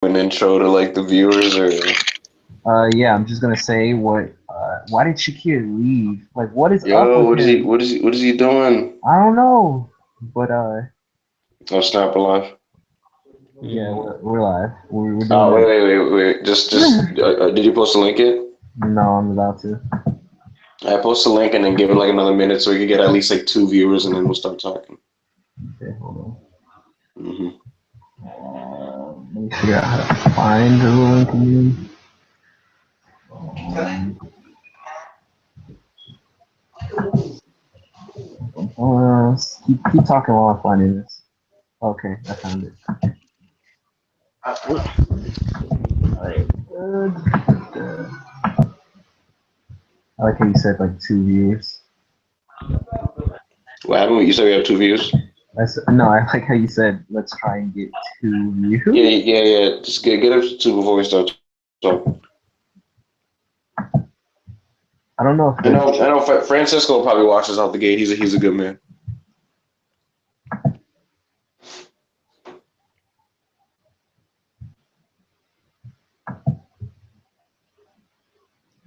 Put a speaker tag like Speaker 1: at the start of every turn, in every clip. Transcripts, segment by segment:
Speaker 1: an intro to like the viewers or?
Speaker 2: Yeah, I'm just gonna say what. Why did Shakir leave? Like, what is up
Speaker 1: Yo,
Speaker 2: with
Speaker 1: what is he?
Speaker 2: him?
Speaker 1: What is he? What is he doing?
Speaker 2: I don't know. But
Speaker 1: Oh, snap alive.
Speaker 2: yeah, we're live. We're doing
Speaker 1: Oh,
Speaker 2: it.
Speaker 1: wait. Did you post a link it?
Speaker 2: No, I'm about to.
Speaker 1: I post a link and then give it like another minute so we can get at least like 2 viewers and then we'll start talking.
Speaker 2: Okay, hold
Speaker 1: Hmm.
Speaker 2: on. Let me figure out how to find the link again. Keep talking while I'm finding this. Okay, I found it. Alright, good. I like how you said like 2 viewers.
Speaker 1: What happened? You said we have 2 views?
Speaker 2: No, I like how you said let's try and get 2 views.
Speaker 1: Yeah. Just get us two before we start talking.
Speaker 2: I don't know if
Speaker 1: I
Speaker 2: the
Speaker 1: know. Francisco will probably watch us out the gate. He's a good man.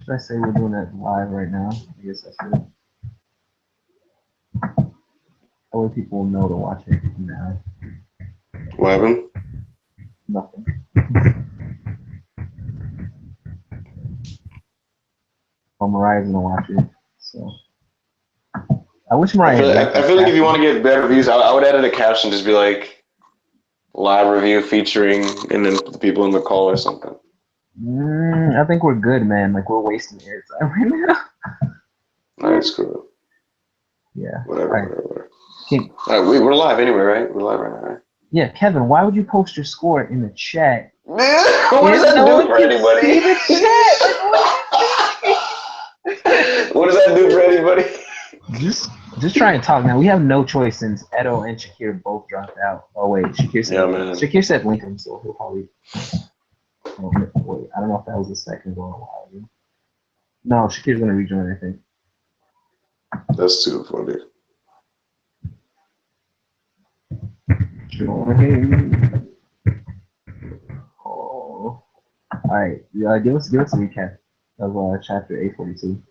Speaker 2: should I say we're doing it live right now? I guess I should. That way people will know to watch it now.
Speaker 1: What happened?
Speaker 2: Nothing. Well, Mariah's gonna watch it, so I wish
Speaker 1: I
Speaker 2: Mariah
Speaker 1: feel
Speaker 2: had
Speaker 1: like,
Speaker 2: left
Speaker 1: I
Speaker 2: a
Speaker 1: feel like if you
Speaker 2: caption.
Speaker 1: want to get better views, I would edit a caption, just be like live review featuring, and then the people in the call or something.
Speaker 2: I think we're good, man. Like we're wasting airtime right now.
Speaker 1: Alright, screw it.
Speaker 2: Yeah. All right.
Speaker 1: Whatever.
Speaker 2: King.
Speaker 1: We're live anyway, right? We're live right now, right?
Speaker 2: Yeah, Kevin. Why would you post your score in the chat
Speaker 1: What does
Speaker 2: if
Speaker 1: that
Speaker 2: no
Speaker 1: do
Speaker 2: one
Speaker 1: for
Speaker 2: can
Speaker 1: anybody?
Speaker 2: see the chat? Like, what are you thinking?
Speaker 1: What does that do for anybody?
Speaker 2: Just just try and talk now. We have no choice since Edo and Shakir both dropped out. Oh wait,
Speaker 1: Yeah, man.
Speaker 2: Shakir said Lincoln, so he'll probably. Oh, wait, I don't know if that was the second one a while ago. No, Shakir's gonna rejoin, I think.
Speaker 1: That's too funny.
Speaker 2: Join. Oh. All right, give us a recap of chapter 842.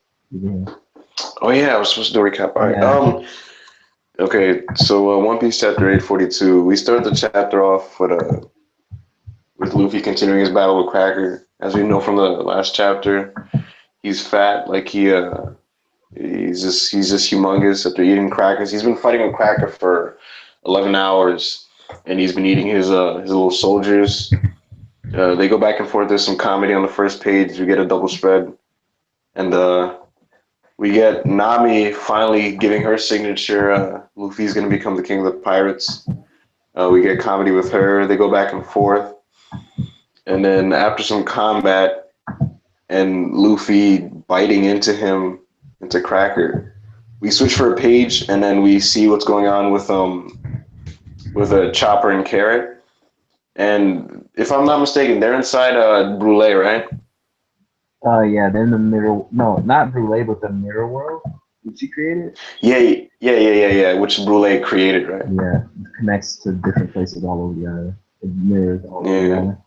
Speaker 1: Oh yeah, I was supposed to do a recap. All right.
Speaker 2: Yeah.
Speaker 1: Okay. So One Piece chapter 842. We start the chapter off with Luffy continuing his battle with Cracker. As we know from the last chapter, he's fat. Like he's just humongous after eating crackers. He's been fighting with Cracker for 11 hours, and he's been eating his little soldiers. They go back and forth. There's some comedy on the first page. We get a double spread, and we get Nami finally giving her signature. Luffy's gonna become the king of the pirates. We get comedy with her. They go back and forth, and then after some combat and Luffy biting into Cracker, we switch for a page, and then we see what's going on with a Chopper and Carrot. And if I'm not mistaken, they're inside Brule, right?
Speaker 2: Yeah, then the mirror. No, not Brule, but the mirror world. Did she create it?
Speaker 1: Yeah. Which Brule created, right?
Speaker 2: Yeah, it connects to different places all over the island. It mirrors all over the
Speaker 1: Yeah.
Speaker 2: island.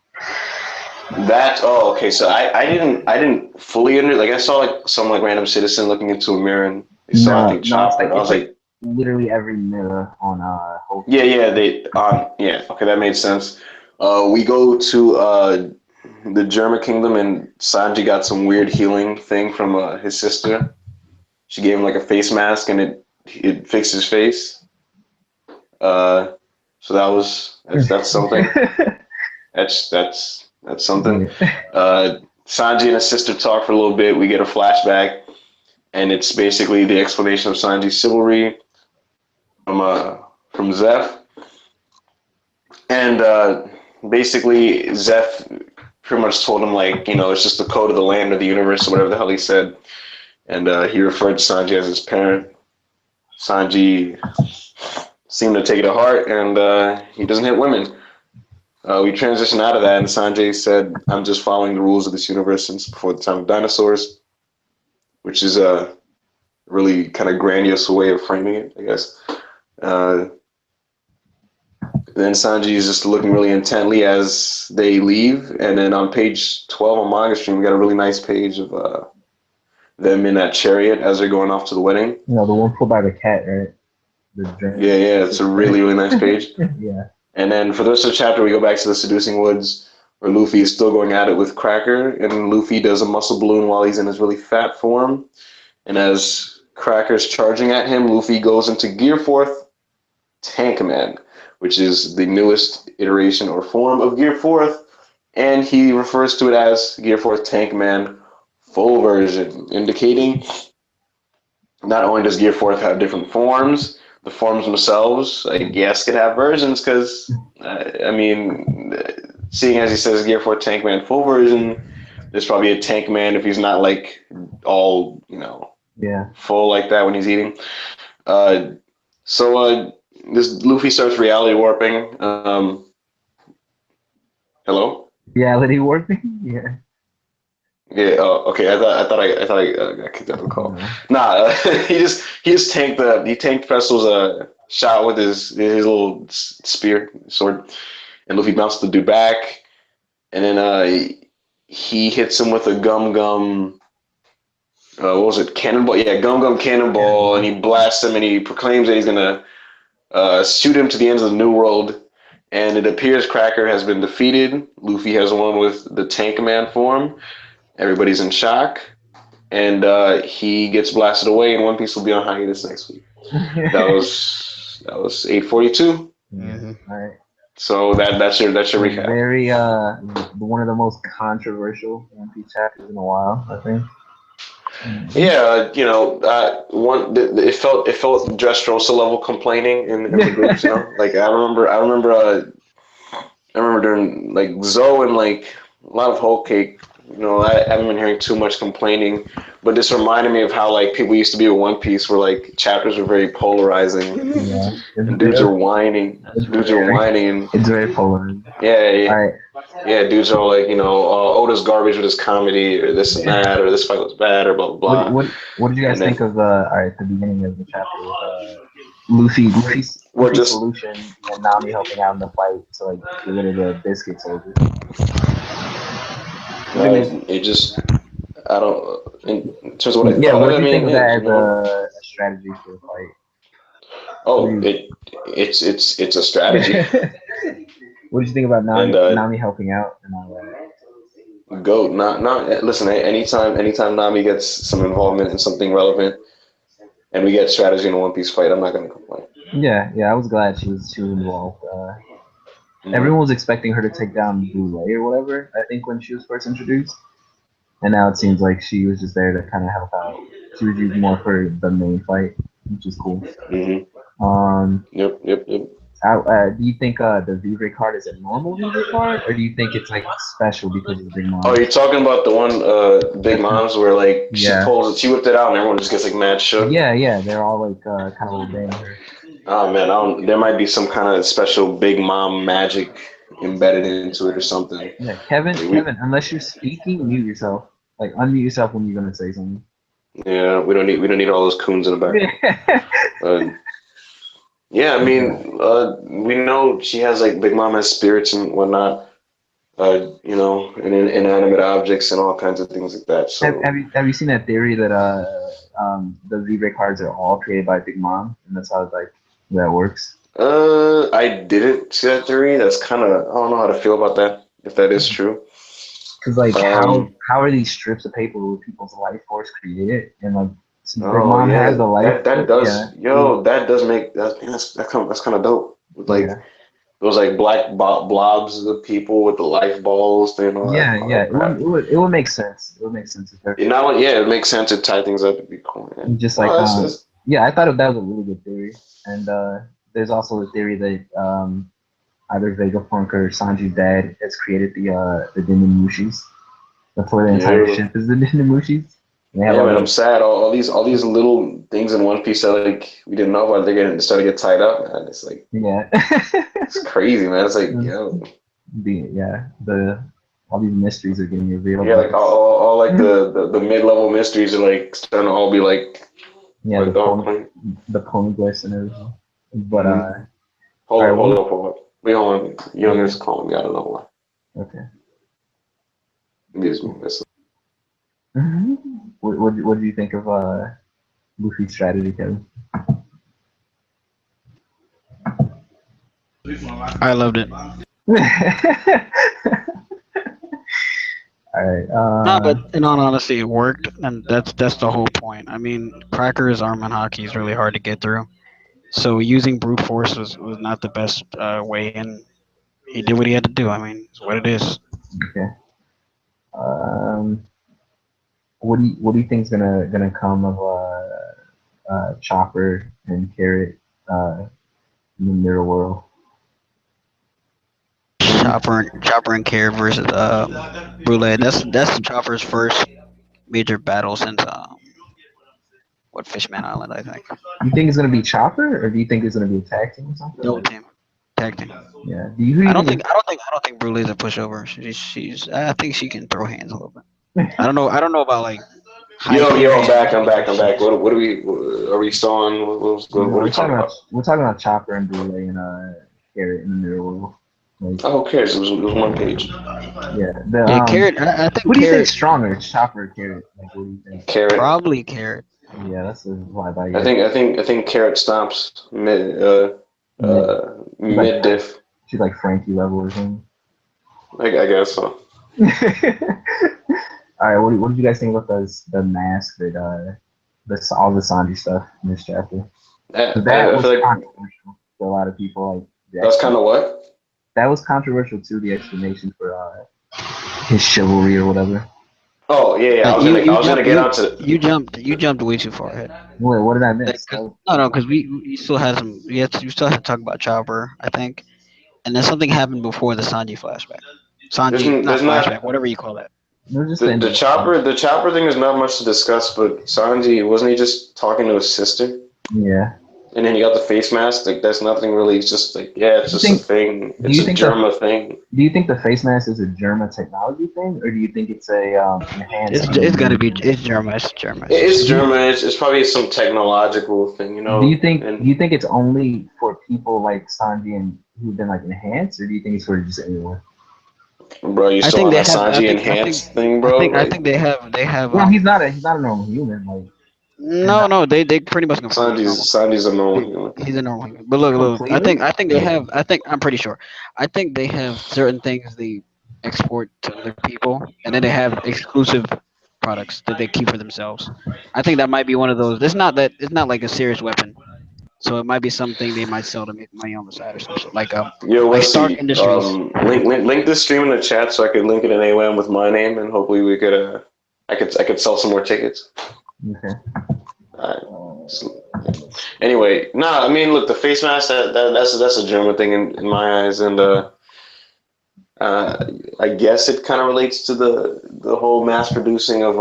Speaker 1: Okay. So I didn't fully under like I saw like some like random citizen looking into a mirror and they saw I
Speaker 2: No,
Speaker 1: think
Speaker 2: no,
Speaker 1: Chopper. I
Speaker 2: it's
Speaker 1: was
Speaker 2: like
Speaker 1: like,
Speaker 2: literally every mirror on whole.
Speaker 1: yeah, they yeah, okay, that made sense. We go to the German kingdom and Sanji got some weird healing thing from his sister. She gave him like a face mask and it fixed his face. Uh, so that's something. That's something.
Speaker 2: Yeah.
Speaker 1: Sanji and his sister talk for a little bit. We get a flashback, and it's basically the explanation of Sanji's chivalry from from Zeph, and basically Zeph pretty much told him like it's just the code of the land or the universe or whatever the hell he said, and he referred to Sanji as his parent. Sanji seemed to take it to heart, and he doesn't hit women. We transition out of that, and Sanjay said, "I'm just following the rules of this universe since before the time of dinosaurs," which is a really kind of grandiose way of framing it, I guess. Uh, then Sanji is just looking really intently as they leave. And then on page 12 on Manga Stream, we got a really nice page of them in that chariot as they're going off to the wedding.
Speaker 2: You know, the one pulled by the cat, right?
Speaker 1: Yeah, it's a really, really nice page.
Speaker 2: Yeah.
Speaker 1: And then for the rest of the chapter, we go back to the Seducing Woods, where Luffy is still going at it with Cracker, and Luffy does a muscle balloon while he's in his really fat form. And as Cracker's charging at him, Luffy goes into Gear 4th Tank Man, which is the newest iteration or form of Gear 4th, and he refers to it as Gear 4th Tank Man full version, indicating not only does Gear 4th have different forms, the forms themselves, I guess, could have versions, because, I mean, seeing as he says Gear 4th Tank Man full version, there's probably a Tank Man if he's not, like, all, full like that when he's eating. So this Luffy starts reality warping. Hello?
Speaker 2: Reality warping? Yeah.
Speaker 1: Yeah. Okay. I thought I got kicked out of the call. Nah. He tanked Presto's shot with his little spear sword, and Luffy bounced the dude back, and then he hits him with a gum. What was it? Cannonball. Yeah, gum cannonball, and he blasts him, and he proclaims that he's gonna shoot him to the ends of the New World. And it appears Cracker has been defeated. Luffy has won with the Tank Man form. Everybody's in shock, and he gets blasted away. And One Piece will be on hiatus next week. That was 842.
Speaker 2: Mm-hmm. All right.
Speaker 1: So that's your recap.
Speaker 2: Very one of the most controversial One Piece chapters in a while, I think.
Speaker 1: Yeah, it felt Dressrosa level complaining in the groups, Like I remember during like Zoe and like a lot of Whole Cake, I haven't been hearing too much complaining, but this reminded me of how like people used to be with One Piece, where like chapters were very polarizing, and dudes are whining, and
Speaker 2: it's very polarizing.
Speaker 1: Yeah.
Speaker 2: All right.
Speaker 1: Yeah, dudes are like, Oda's garbage with his comedy, or this and that, or this fight was bad, or blah blah blah.
Speaker 2: What did you guys think of the beginning of the chapter with Luffy's solution and Nami helping out in the fight to like get rid of the biscuit soldier?
Speaker 1: It just, I don't, in terms of what I thought.
Speaker 2: Yeah, what do you think of that as a strategy for the fight?
Speaker 1: Oh, it's a strategy.
Speaker 2: What did you think about Nami helping out and all that?
Speaker 1: Go, listen, anytime Nami gets some involvement in something relevant and we get strategy in a One Piece fight, I'm not going to complain.
Speaker 2: Yeah, I was glad she was involved. Everyone was expecting her to take down Boulay or whatever, I think, when she was first introduced. And now it seems like she was just there to kind of help out. She was used more for the main fight, which is cool.
Speaker 1: Yep.
Speaker 2: Do you think the V-Ray card is a normal V-Ray card, or do you think it's like special because of Big Mom?
Speaker 1: Oh, you're talking about the one Big Mom's where like she whipped it out and everyone just gets like mad shook.
Speaker 2: Yeah, they're all like kind of obeying her.
Speaker 1: Oh man, there might be some kind of special Big Mom magic embedded into it or something.
Speaker 2: Yeah, Kevin, unless you're speaking, mute yourself. Like unmute yourself when you're gonna say something.
Speaker 1: Yeah, we don't need all those coons in the background. Yeah, I mean, we know she has like Big Mom has spirits and whatnot, and inanimate objects and all kinds of things like that. So
Speaker 2: have you seen that theory that the V-Ray cards are all created by Big Mom, and that's how like that works?
Speaker 1: I didn't see that theory. That's kind of, I don't know how to feel about that, if that is true.
Speaker 2: Because like how are these strips of paper with people's life force created, and like Big Mom has the life.
Speaker 1: That does make that's kind of dope. Like those like black blobs of people with the life balls thing.
Speaker 2: It would make sense. It would make sense if
Speaker 1: it makes sense to tie things up. It'd be cool. Man.
Speaker 2: Just like I thought that was a really good theory. And there's also the theory that either Vegapunk or Sanji's dad has created the Dinamushis. Before the entire ship is the Dinamushis.
Speaker 1: Yeah, man, I'm sad. All these little things in One Piece that like we didn't know about, they're starting to get tied up, man. It's like it's crazy, man. It's like
Speaker 2: all these mysteries are getting revealed.
Speaker 1: Yeah, like all like the mid-level mysteries are like starting to all be like
Speaker 2: the poneglyphs and everything. But
Speaker 1: hold up. Wait, hold on. Younger's calling me. I don't know why.
Speaker 2: Okay.
Speaker 1: Maybe it's me missing.
Speaker 2: What do you think of Luffy's strategy, Kevin?
Speaker 3: I loved it.
Speaker 2: All right.
Speaker 3: No, but in all honesty, it worked, and that's the whole point. I mean, Cracker's arm and hockey is really hard to get through, so using brute force was not the best way, and he did what he had to do. I mean, it's what it is.
Speaker 2: Okay. Um, what do you think is gonna come of Chopper and Carrot in the mirror world?
Speaker 3: Chopper and Carrot versus Brule. That's Chopper's first major battle since what Fishman Island, I think.
Speaker 2: You think it's gonna be Chopper, or do you think it's gonna be a tag team or something?
Speaker 3: Double team, tag team.
Speaker 2: Yeah. Who do you think?
Speaker 3: I don't think Brulee's a pushover. She's. I think she can throw hands a little bit. I don't know about like high tier
Speaker 1: I'm
Speaker 3: hands.
Speaker 1: back. I'm back. I'm back. What are we? Are we still on? What are we talking about?
Speaker 2: We're talking about Chopper and Brule and Carrot in the mirror world. Like,
Speaker 1: Oh, who cares? It was one page.
Speaker 2: yeah.
Speaker 3: Yeah, Carrot. I think
Speaker 2: Who do you think's
Speaker 3: Carrot
Speaker 2: stronger, Chopper or Carrot? Like, what do you think?
Speaker 1: Carrot.
Speaker 3: probably Carrot.
Speaker 2: Yeah, that's the vibe I
Speaker 1: I
Speaker 2: get.
Speaker 1: think Carrot stomps mid diff.
Speaker 2: She's like Frankie level or something.
Speaker 1: I guess so.
Speaker 2: All right, what did you guys think about the mask that all the Sanji stuff in this chapter? That
Speaker 1: I
Speaker 2: was
Speaker 1: feel like
Speaker 2: controversial for a lot of people. Like
Speaker 1: that's kind of what.
Speaker 2: that was controversial too. The explanation for his chivalry or whatever.
Speaker 1: Oh yeah. I was gonna get onto.
Speaker 3: You jumped way too far ahead.
Speaker 2: Wait, what did I
Speaker 3: Like,
Speaker 2: miss?
Speaker 3: no, because we still had some. You still had to talk about Chopper, I think, and then something happened before the Sanji flashback. Sanji, not
Speaker 1: There's
Speaker 3: flashback,
Speaker 1: not
Speaker 3: whatever you call that.
Speaker 2: It was just
Speaker 1: the chopper thing is not much to discuss. But Sanji, wasn't he just talking to his sister?
Speaker 2: Yeah.
Speaker 1: And then he got the face mask. Like that's nothing really. It's just like it's just a thing. It's a Germa thing.
Speaker 2: Do you think the face mask is a Germa technology thing, or do you think it's a enhanced?
Speaker 3: It's got to be it's German. It's German.
Speaker 1: It's German. It's probably some technological thing, you know.
Speaker 2: Do you think it's only for people like Sanji and who've been like enhanced, or do you think it's for just anyone?
Speaker 1: Bro, you still on that Sanji enhanced thing, bro?
Speaker 3: I think they have.
Speaker 2: Well, he's not a normal human. Like
Speaker 3: No, they pretty much confirmed he's normal.
Speaker 1: Sanji's a normal human.
Speaker 3: He's a normal human. But look. I think they have. I'm pretty sure. I think they have certain things they export to other people, and then they have exclusive products that they keep for themselves. I think that might be one of those. It's not like a serious weapon. So it might be something they might sell to make money on the side or some shit. Like
Speaker 1: Yo,
Speaker 3: like
Speaker 1: let's
Speaker 3: Stark
Speaker 1: see.
Speaker 3: Industries.
Speaker 1: Link this stream in the chat so I could link it in AWAM with my name, and hopefully we could I could sell some more tickets.
Speaker 2: Okay.
Speaker 1: Anyway, I mean, look, the face mask that's a German thing in my eyes, and I guess it kind of relates to the whole mass producing of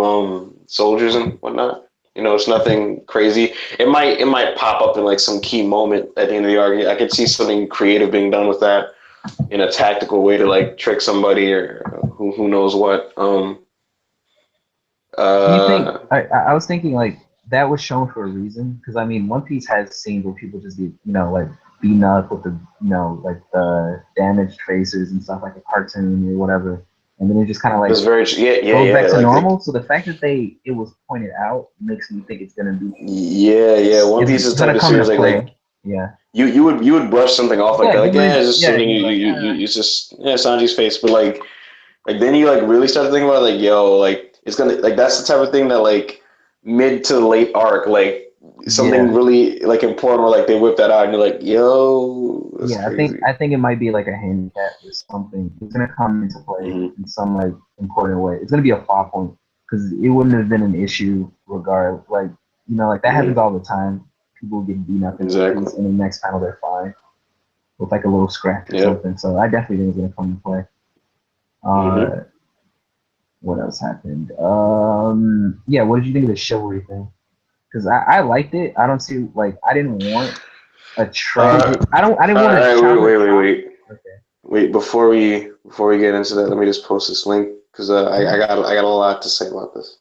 Speaker 1: soldiers and whatnot. You know, it's nothing crazy. It might pop up in like some key moment at the end of the arc. I could see something creative being done with that in a tactical way to like trick somebody or who knows what.
Speaker 2: Do you think I was thinking like that was shown for a reason? Because I mean, One Piece has scenes where people just get like beaten up with the like the damaged faces and stuff like a cartoon or whatever, and then it just kind of like
Speaker 1: goes
Speaker 2: back to normal. So the fact that it was pointed out makes me think it's gonna be
Speaker 1: One Piece is type of series like
Speaker 2: yeah.
Speaker 1: You would brush something off like that, like it's just something it's just Sanji's face, but like then you like really start to think about it, like like it's gonna like that's the type of thing that like mid to late arc like something really like important where like they whip that out and you're like that's crazy.
Speaker 2: I think it might be like a handicap or something. It's gonna come into play in some like important way. It's gonna be a plot point because it wouldn't have been an issue regard like like that happens all the time. People get beaten up in and the next panel they're fine with like a little scratch or something. So I definitely think it's gonna come into play. What else happened? What did you think of the chivalry thing? Because I liked it. I don't see like I didn't want a tragic. I didn't want a
Speaker 1: wait. Okay. Wait, before we get into that, let me just post this link because I got a lot to say about this.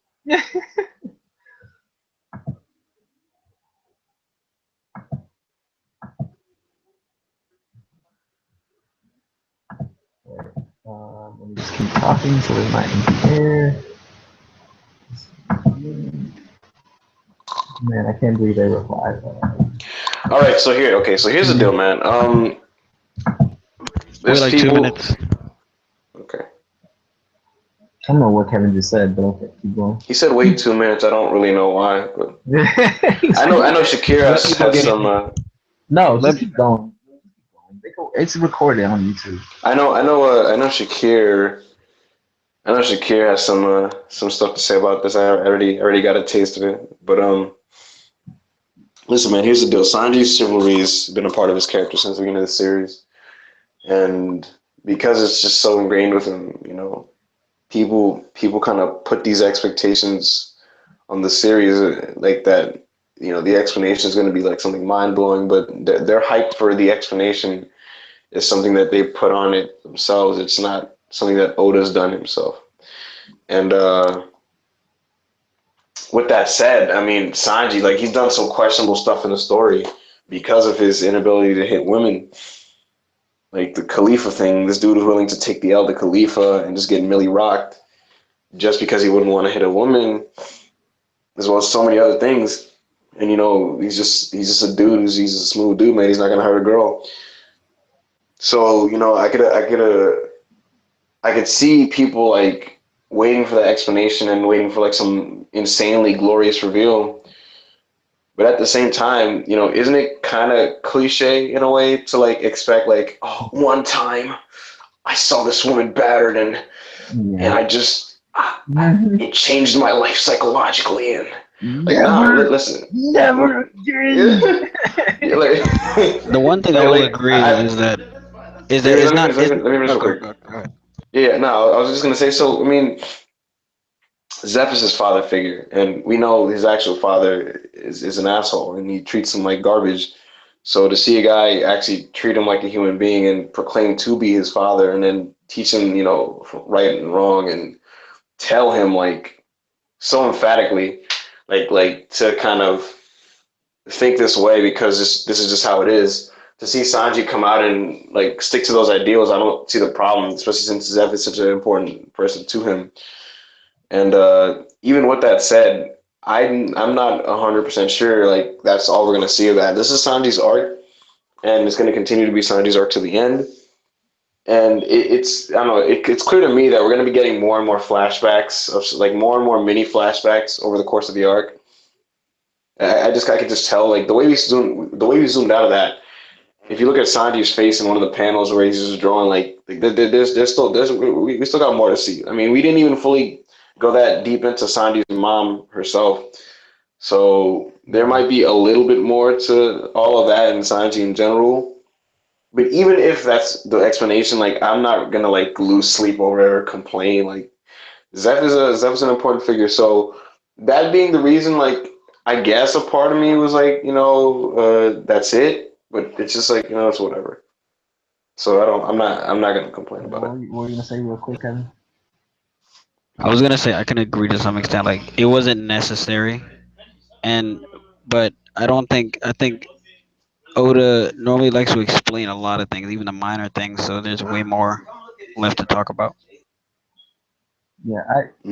Speaker 2: Let me just keep talking so there's not empty air. Man, I can't believe they replied.
Speaker 1: All right, so here's the deal, man.
Speaker 3: Wait like
Speaker 1: people...
Speaker 3: 2 minutes.
Speaker 1: Okay.
Speaker 2: I don't know what Kevin just said, but okay, keep going.
Speaker 1: He said wait 2 minutes. I don't really know why, but I know Shakira has some.
Speaker 2: No, just keep going. It's recorded on YouTube.
Speaker 1: I know Shakira. I know Shakira has some stuff to say about this. I already got a taste of it. But listen, man. Here's the deal. Sanji's chivalry has been a part of his character since the beginning of the series, and because it's just so ingrained with him, people kind of put these expectations on the series like that. The explanation is going to be like something mind blowing, but they're hyped for the explanation. Is something that they put on it themselves. It's not something that Oda's done himself. And with that said, I mean, Sanji, like, he's done some questionable stuff in the story because of his inability to hit women. Like the Khalifa thing, this dude was willing to take the L to Khalifa and just get Millie rocked just because he wouldn't want to hit a woman, as well as so many other things. And he's just a dude. He's a smooth dude, man. He's not gonna hurt a girl. So I could see people like waiting for the explanation and waiting for like some insanely glorious reveal. But at the same time, isn't it kind of cliche in a way to like expect like, oh, one time I saw this woman battered and I just it changed my life psychologically and like listen,
Speaker 2: never again.
Speaker 3: The one thing I will agree is that it's not.
Speaker 1: Let me finish quick. Yeah, no, I was just gonna say. So I mean, Zeph is his father figure, and we know his actual father is an asshole, and he treats him like garbage. So to see a guy actually treat him like a human being and proclaim to be his father, and then teach him, right and wrong, and tell him like so emphatically, like to kind of think this way because this is just how it is. To see Sanji come out and like stick to those ideals, I don't see the problem, especially since Zeph is such an important person to him. And even with that said, I'm not 100% sure like that's all we're gonna see of that. This is Sanji's arc, and it's gonna continue to be Sanji's arc to the end. And it's I don't know, it's clear to me that we're gonna be getting more and more flashbacks of like more and more mini flashbacks over the course of the arc. I could just tell like the way we zoomed out of that. If you look at Sanji's face in one of the panels where he's just drawing, like we still got more to see. I mean, we didn't even fully go that deep into Sanji's mom herself, so there might be a little bit more to all of that in Sanji in general. But even if that's the explanation, like I'm not gonna like lose sleep over it or complain. Like Zeph's an important figure, so that being the reason, like I guess a part of me was like, that's it. But it's just like, it's whatever. So I'm not gonna complain about it.
Speaker 2: What were you gonna say real quick, Kevin?
Speaker 3: I was gonna say I can agree to some extent. Like it wasn't necessary, but I think Oda normally likes to explain a lot of things, even the minor things. So there's way more left to talk about.
Speaker 2: Yeah,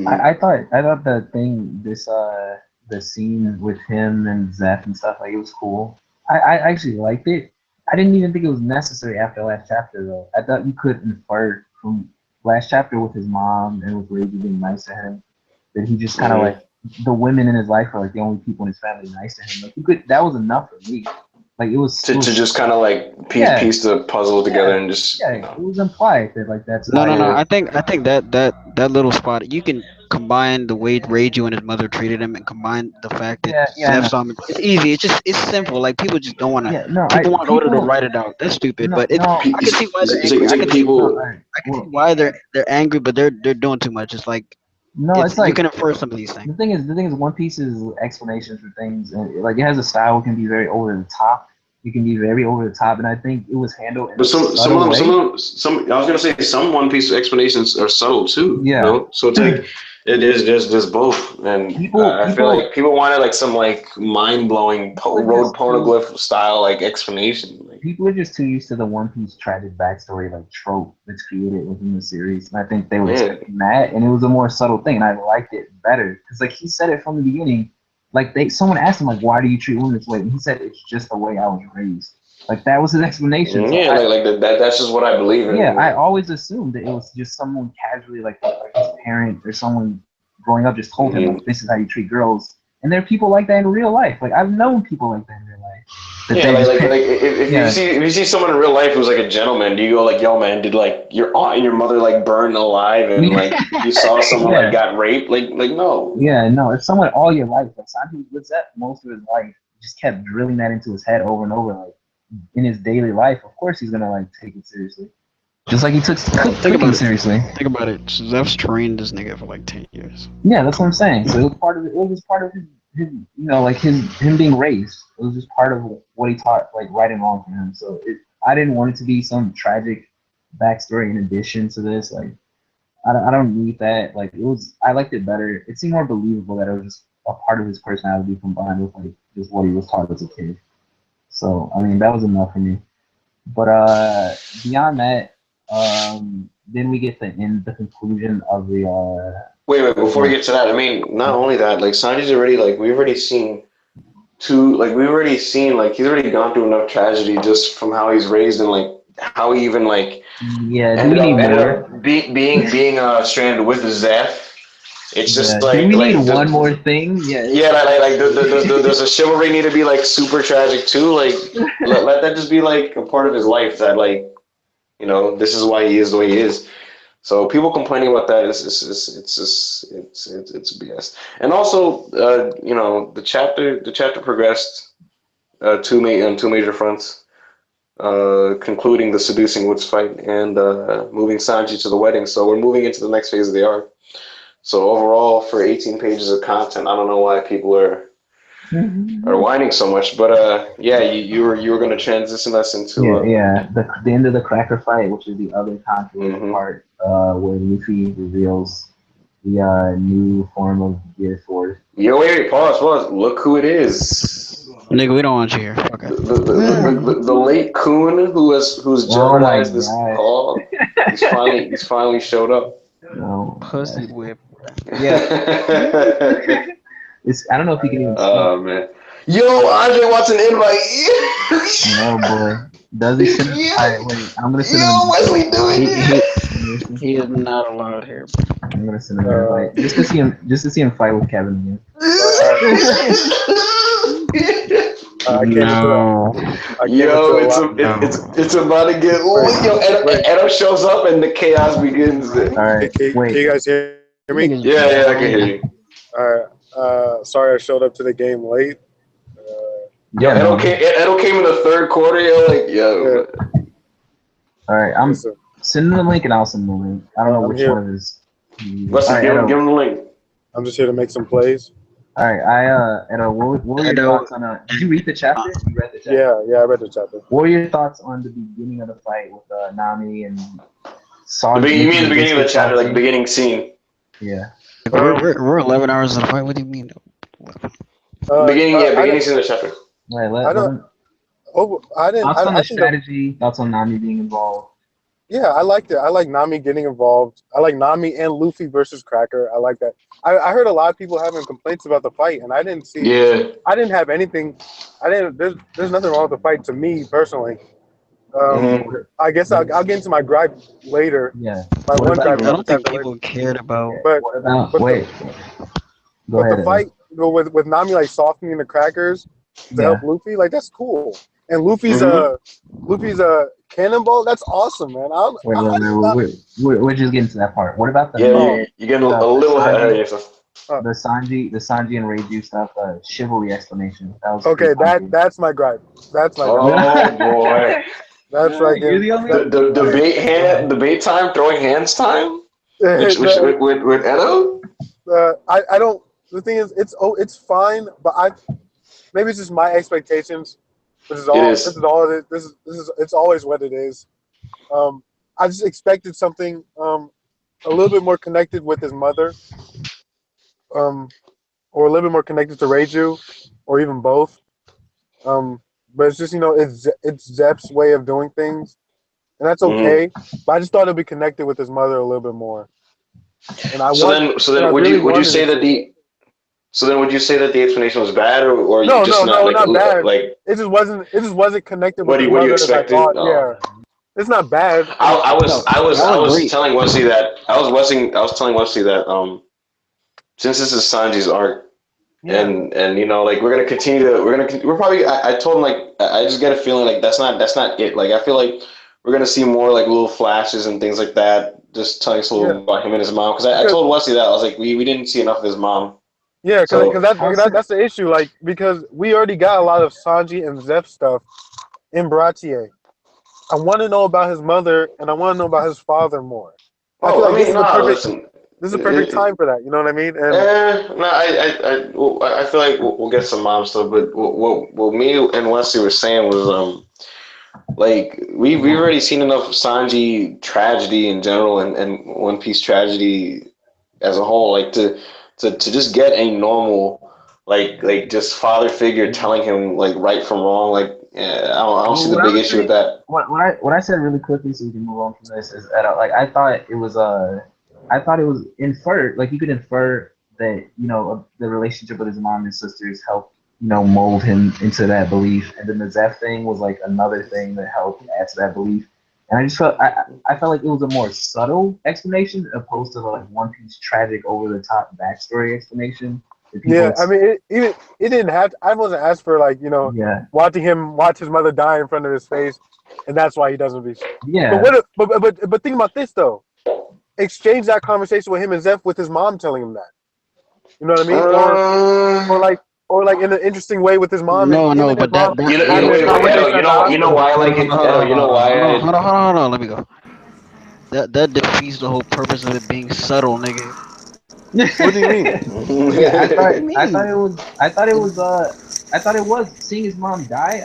Speaker 2: I thought the scene with him and Zeph and stuff, like, it was cool. I actually liked it. I didn't even think it was necessary after last chapter though. I thought you could infer from last chapter with his mom and with Reggie being nice to him that he just kind of like the women in his life are like the only people in his family nice to him. Like that was enough for me. Like it was
Speaker 1: to just kind of like piece the puzzle together and just
Speaker 2: it was implied that like that's
Speaker 3: no. I think that little spot you can combine the way Reiju and his mother treated him and combine the fact that Zeph's saw him. It's easy. It's simple. Like people just don't want to. People want Oda to write it out. That's stupid. But I can see why they're angry. I can see why they're angry, but they're doing too much. It's like
Speaker 2: it's like
Speaker 3: you can infer some of these things.
Speaker 2: The thing is, One Piece's explanations for things, and like it has a style that can be very over the top. It can be very over the top, and I think it was handled.
Speaker 1: But some I was gonna say some One Piece explanations are subtle too.
Speaker 2: Yeah.
Speaker 1: So it's like there's both, and I feel like people wanted like some like mind blowing road poneglyph style like explanation. Like
Speaker 2: people are just too used to the One Piece tragic backstory like trope that's created within the series, and I think they were expecting that, and it was a more subtle thing, and I liked it better because like he said it from the beginning. Like someone asked him like, "Why do you treat women this way?" And he said, "It's just the way I was raised." Like that was his explanation. So
Speaker 1: that's just what I believe in.
Speaker 2: Yeah, I always assumed that it was just someone casually, like his parent or someone growing up, just told him, like, "This is how you treat girls." And there are people like that in real life. Like I've known people like that in real life.
Speaker 1: If you see someone in real life who's like a gentleman, do you go like, "Yo, man, did like your aunt and your mother like burn alive and like you saw someone like got raped?" Like no.
Speaker 2: Yeah, no. If someone all your life, like Sanji was that most of his life, just kept drilling that into his head over and over, like in his daily life. Of course, he's gonna like take it seriously. Just like he took cooking seriously.
Speaker 3: Think about it. Zeph's trained this nigga for like 10 years.
Speaker 2: Yeah, that's what I'm saying. So it was part of it. It was just part of his like him being raised. It was just part of what he taught, like right and wrong for him. So I didn't want it to be some tragic backstory in addition to this. Like I don't need that. Like I liked it better. It seemed more believable that it was just a part of his personality combined with like just what he was taught as a kid. So I mean that was enough for me. But beyond that, then we get the conclusion of the.
Speaker 1: Wait, before we get to that, I mean, not only that, like Sanji's already like we've already seen like he's already gone through enough tragedy just from how he's raised and like how he even like ended up being stranded with Zeph. It's just like
Speaker 2: we need one more thing.
Speaker 1: Does a chivalry need to be like super tragic too? Like let that just be like a part of his life that like this is why he is the way he is. So people complaining about that it's BS. And also the chapter progressed on two major fronts, concluding the seducing Woods fight and moving Sanji to the wedding. So we're moving into the next phase of the arc. So overall, for 18 pages of content, I don't know why people are whining so much, but you were going to transition us into
Speaker 2: the end of the Cracker fight, which is the other controversial part, where Luffy reveals the new form of Gear Force.
Speaker 1: Yo, wait, pause. Look who it is.
Speaker 3: Nigga, we don't want you here. Okay.
Speaker 1: The late Coon who's jeopardized this call. He's finally showed up.
Speaker 2: No,
Speaker 3: pussy whip.
Speaker 2: Yeah. I don't know if he can even.
Speaker 1: Oh man. Yo, Andre wants an invite.
Speaker 2: Oh boy. Does he send him? Alright, wait. I'm gonna send him.
Speaker 1: What's he doing?
Speaker 3: He is not allowed here.
Speaker 2: I'm gonna send him an invite just to see him fight with Kevin again.
Speaker 3: No.
Speaker 1: It's about to get. Edo shows up and the chaos begins.
Speaker 2: Alright,
Speaker 4: can you guys hear me?
Speaker 1: Yeah, I can hear you.
Speaker 4: Alright. Sorry I showed up to the game late.
Speaker 1: Edo came in the third quarter. Yo.
Speaker 2: Alright, I'm sending the link and I'll send the link. I don't know which one it is.
Speaker 1: Give him the link.
Speaker 4: I'm just here to make some plays.
Speaker 2: All right, Edo, what were your thoughts on did you read the chapter? You read the chapter?
Speaker 4: Yeah, I read the chapter.
Speaker 2: What were your thoughts on the beginning of the fight with Nami and Sanji?
Speaker 1: You mean the beginning of the chapter, like the beginning scene?
Speaker 2: Yeah.
Speaker 3: We're 11 hours in the fight. What do you mean?
Speaker 1: Beginning scene of the chapter.
Speaker 2: Right, thoughts on the strategy, thoughts on Nami being involved.
Speaker 4: Yeah, I liked it. I like Nami getting involved. I like Nami and Luffy versus Cracker. I like that. I heard a lot of people having complaints about the fight, and I didn't see.
Speaker 1: Yeah.
Speaker 4: I didn't have anything. There's nothing wrong with the fight to me personally. I guess I'll get into my gripe later.
Speaker 2: Yeah.
Speaker 3: I don't think people cared about.
Speaker 4: But
Speaker 2: wait.
Speaker 4: The fight with Nami like softening the crackers to help Luffy, like that's cool. And Luffy's a cannonball. That's awesome, man.
Speaker 2: We're just getting to that part. What about the
Speaker 1: you're getting a little ahead of yourself.
Speaker 2: The Sanji and Reiju stuff, chivalry explanation. That was
Speaker 4: okay. That's my gripe. That's my gripe.
Speaker 1: Oh boy.
Speaker 4: That's right.
Speaker 2: You're the only
Speaker 1: the debate time, throwing hands time. With Edo.
Speaker 4: I don't. The thing is, it's fine, but maybe it's just my expectations. This is all it is. It's always what it is. I just expected something a little bit more connected with his mother, or a little bit more connected to Reiju, or even both. but it's just it's Zeph's way of doing things, and that's okay. But I just thought it'd be connected with his mother a little bit more. And
Speaker 1: So then, would you say that would you say that the explanation was bad, or you just
Speaker 4: not bad.
Speaker 1: like
Speaker 4: It just wasn't connected with his
Speaker 1: what do you
Speaker 4: mother as I
Speaker 1: expected?
Speaker 4: thought. Yeah, it's not bad.
Speaker 1: I was telling Wesley that telling Wesley that since this is Sanji's arc, and like we're probably I told him like I just get a feeling like that's not it. Like I feel like we're gonna see more like little flashes and things like that, just telling us a little about him and his mom. Because I told Wesley that I was like we didn't see enough of his mom.
Speaker 4: Yeah, because that's the issue. Like because we already got a lot of Sanji and Zeph stuff in Baratie. I want to know about his mother and I want to know about his father more. I feel like this is a perfect time for that. You know what I mean? And
Speaker 1: I feel like we'll get some mom stuff, but what me and Wesley were saying was like we've already seen enough Sanji tragedy in general and One Piece tragedy as a whole, like to just get a normal like just father figure telling him like right from wrong, like I don't see the big issue with that.
Speaker 2: What I said really quickly, so we can move on from this, is that like I thought it was inferred, like you could infer that the relationship with his mom and sisters helped mold him into that belief, and then the Zeph thing was like another thing that helped add to that belief. And I just felt like it was a more subtle explanation opposed to the like One Piece tragic over the top backstory explanation.
Speaker 4: Yeah, I mean, it didn't have to, I wasn't asked for like watching him watch his mother die in front of his face, and that's why he doesn't be.
Speaker 2: Yeah.
Speaker 4: But think about this though. Exchange that conversation with him and Zeph with his mom telling him that. You know what I mean? Or like in an interesting way with his mom.
Speaker 3: No, but that
Speaker 1: you know why I like it. You know why?
Speaker 3: Hold on. Let me go. That defeats the whole purpose of it being subtle, nigga.
Speaker 4: What do you mean?
Speaker 2: Yeah, I thought it was seeing his mom die.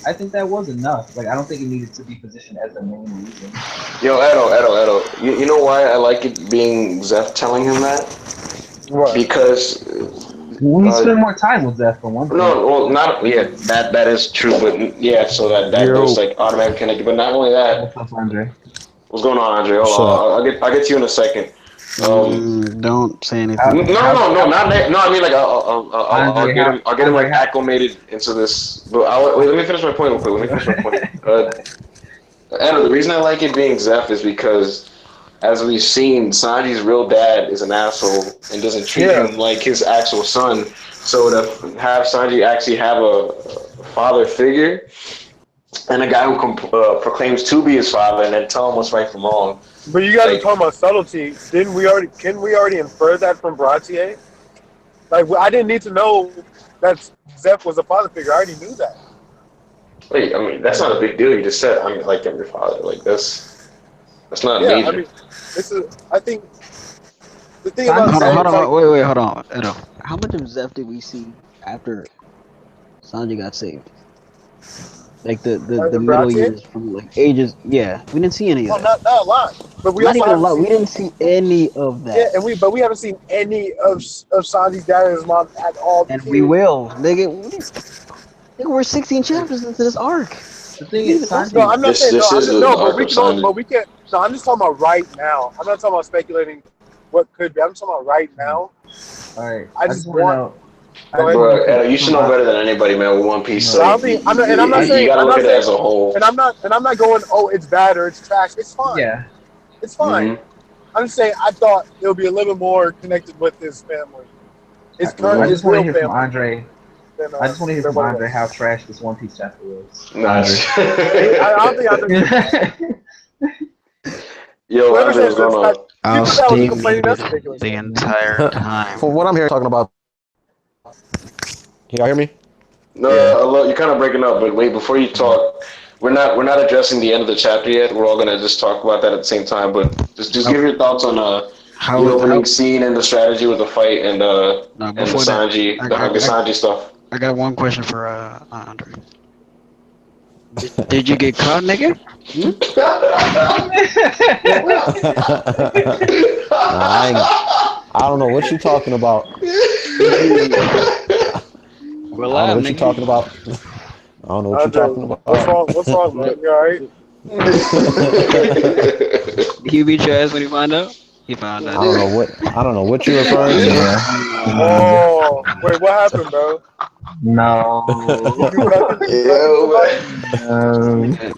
Speaker 2: I think that was enough. Like I don't think it needed to be positioned as the main reason.
Speaker 1: Yo, Edo. You know why I like it being Zeph telling him that?
Speaker 4: What?
Speaker 1: Because
Speaker 2: we spend more time with Zeph for one thing.
Speaker 1: No, well, not that is true, but so that there's like automatic connected. But not only that.
Speaker 2: What's up, Andre?
Speaker 1: What's going on, Andre? Hold on, I'll get to you in a second.
Speaker 3: Don't say anything.
Speaker 1: No. I mean, like, I'll get him like acclimated into this. But let me finish my point real quick. And the reason I like it being Zeph is because, as we've seen, Sanji's real dad is an asshole and doesn't treat him like his actual son. So to have Sanji actually have a father figure and a guy who proclaims to be his father and then tell him what's right from wrong.
Speaker 4: But you guys are talking about subtlety. Can we already infer that from Baratie? Like, I didn't need to know that Zeph was a father figure. I already knew that.
Speaker 1: Wait, I mean, that's not a big deal. You just said, I mean, like, I'm your father. Like, that's not major.
Speaker 4: I mean, I think the thing about
Speaker 3: hold on. Edo. How much of Zeph did we see after Sanji got saved? Like the middle years from like ages, we didn't see any of that.
Speaker 4: Not a lot, but we
Speaker 3: not even a lot. We didn't see any of that.
Speaker 4: Yeah, and we haven't seen any of Sanji's dad and his mom at all.
Speaker 3: And we will, nigga. We're 16 chapters into this arc.
Speaker 2: The thing is, Sanji.
Speaker 4: No, I'm not saying but we can't. No, I'm just talking about right now. I'm not talking about speculating what could be. I'm talking about right now.
Speaker 2: All right,
Speaker 4: I just want.
Speaker 1: Bro, you should know better than anybody, man. With One Piece,
Speaker 4: so I'm not saying
Speaker 1: you gotta look at it as a whole.
Speaker 4: And I'm not going, oh, it's bad or it's trash. It's fine.
Speaker 2: Yeah,
Speaker 4: it's fine. Mm-hmm. I'm just saying, I thought it would be a little more connected with his family. His current,
Speaker 2: I just
Speaker 4: want
Speaker 2: to hear from Andre. I just want to hear from Andre how trash this One Piece chapter was.
Speaker 1: Nice.
Speaker 4: I don't think
Speaker 1: Yo, Andre, what's going on?
Speaker 3: I'll stay the entire time.
Speaker 5: For what I'm here talking about. Can y'all hear me?
Speaker 1: No, you're kind of breaking up. But wait, before you talk, we're not addressing the end of the chapter yet. We're all gonna just talk about that at the same time. But just give your thoughts on the opening scene and the strategy with the fight and the Sanji stuff.
Speaker 3: I got one question for Andre. Did you get caught, nigga?
Speaker 5: I don't know what you're talking about.
Speaker 3: Well,
Speaker 5: I don't know what you're talking about. don't know what you're talking about.
Speaker 4: What's wrong, man? You alright?
Speaker 3: He beat your ass when he found out. He found out.
Speaker 5: I don't know what you're referring to.
Speaker 2: Yeah.
Speaker 4: Oh, wait, what happened, bro?
Speaker 2: No.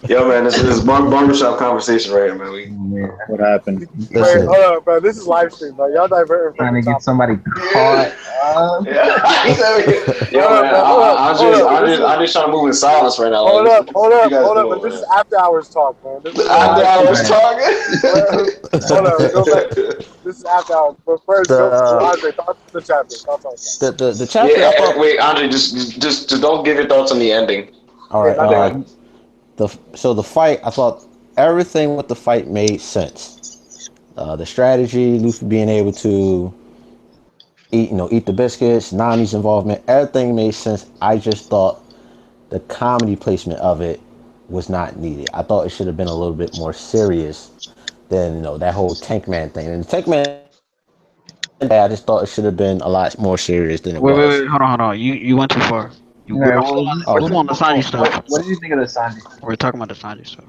Speaker 1: Yo, man, this is barbershop conversation right here, man.
Speaker 6: What happened?
Speaker 4: Wait, hold up, bro. This is live stream, bro. Y'all diverting from
Speaker 2: Trying to
Speaker 4: the
Speaker 2: get
Speaker 4: topic.
Speaker 2: somebody caught.
Speaker 1: I'm just trying to move in silence right now.
Speaker 4: Hold up. But this is after hours talk, man. This is
Speaker 1: After hours talking.
Speaker 4: Hold up, go back. This is after hours. But first, Andre, thoughts on the chapter.
Speaker 5: The chapter.
Speaker 1: Yeah, wait, Andre, just don't give your thoughts on the ending.
Speaker 5: All right. So the fight, I thought everything with the fight made sense. The strategy, Luffy being able to eat the biscuits, Nami's involvement, everything made sense. I just thought the comedy placement of it was not needed. I thought it should have been a little bit more serious than that whole Tank Man thing. And the Tank Man, I just thought it should have been a lot more serious than it was.
Speaker 3: Wait, hold on. You went too far. We're still on the Sanji stuff.
Speaker 2: What did you think of the Sanji stuff?
Speaker 3: We're talking about the Sanji stuff.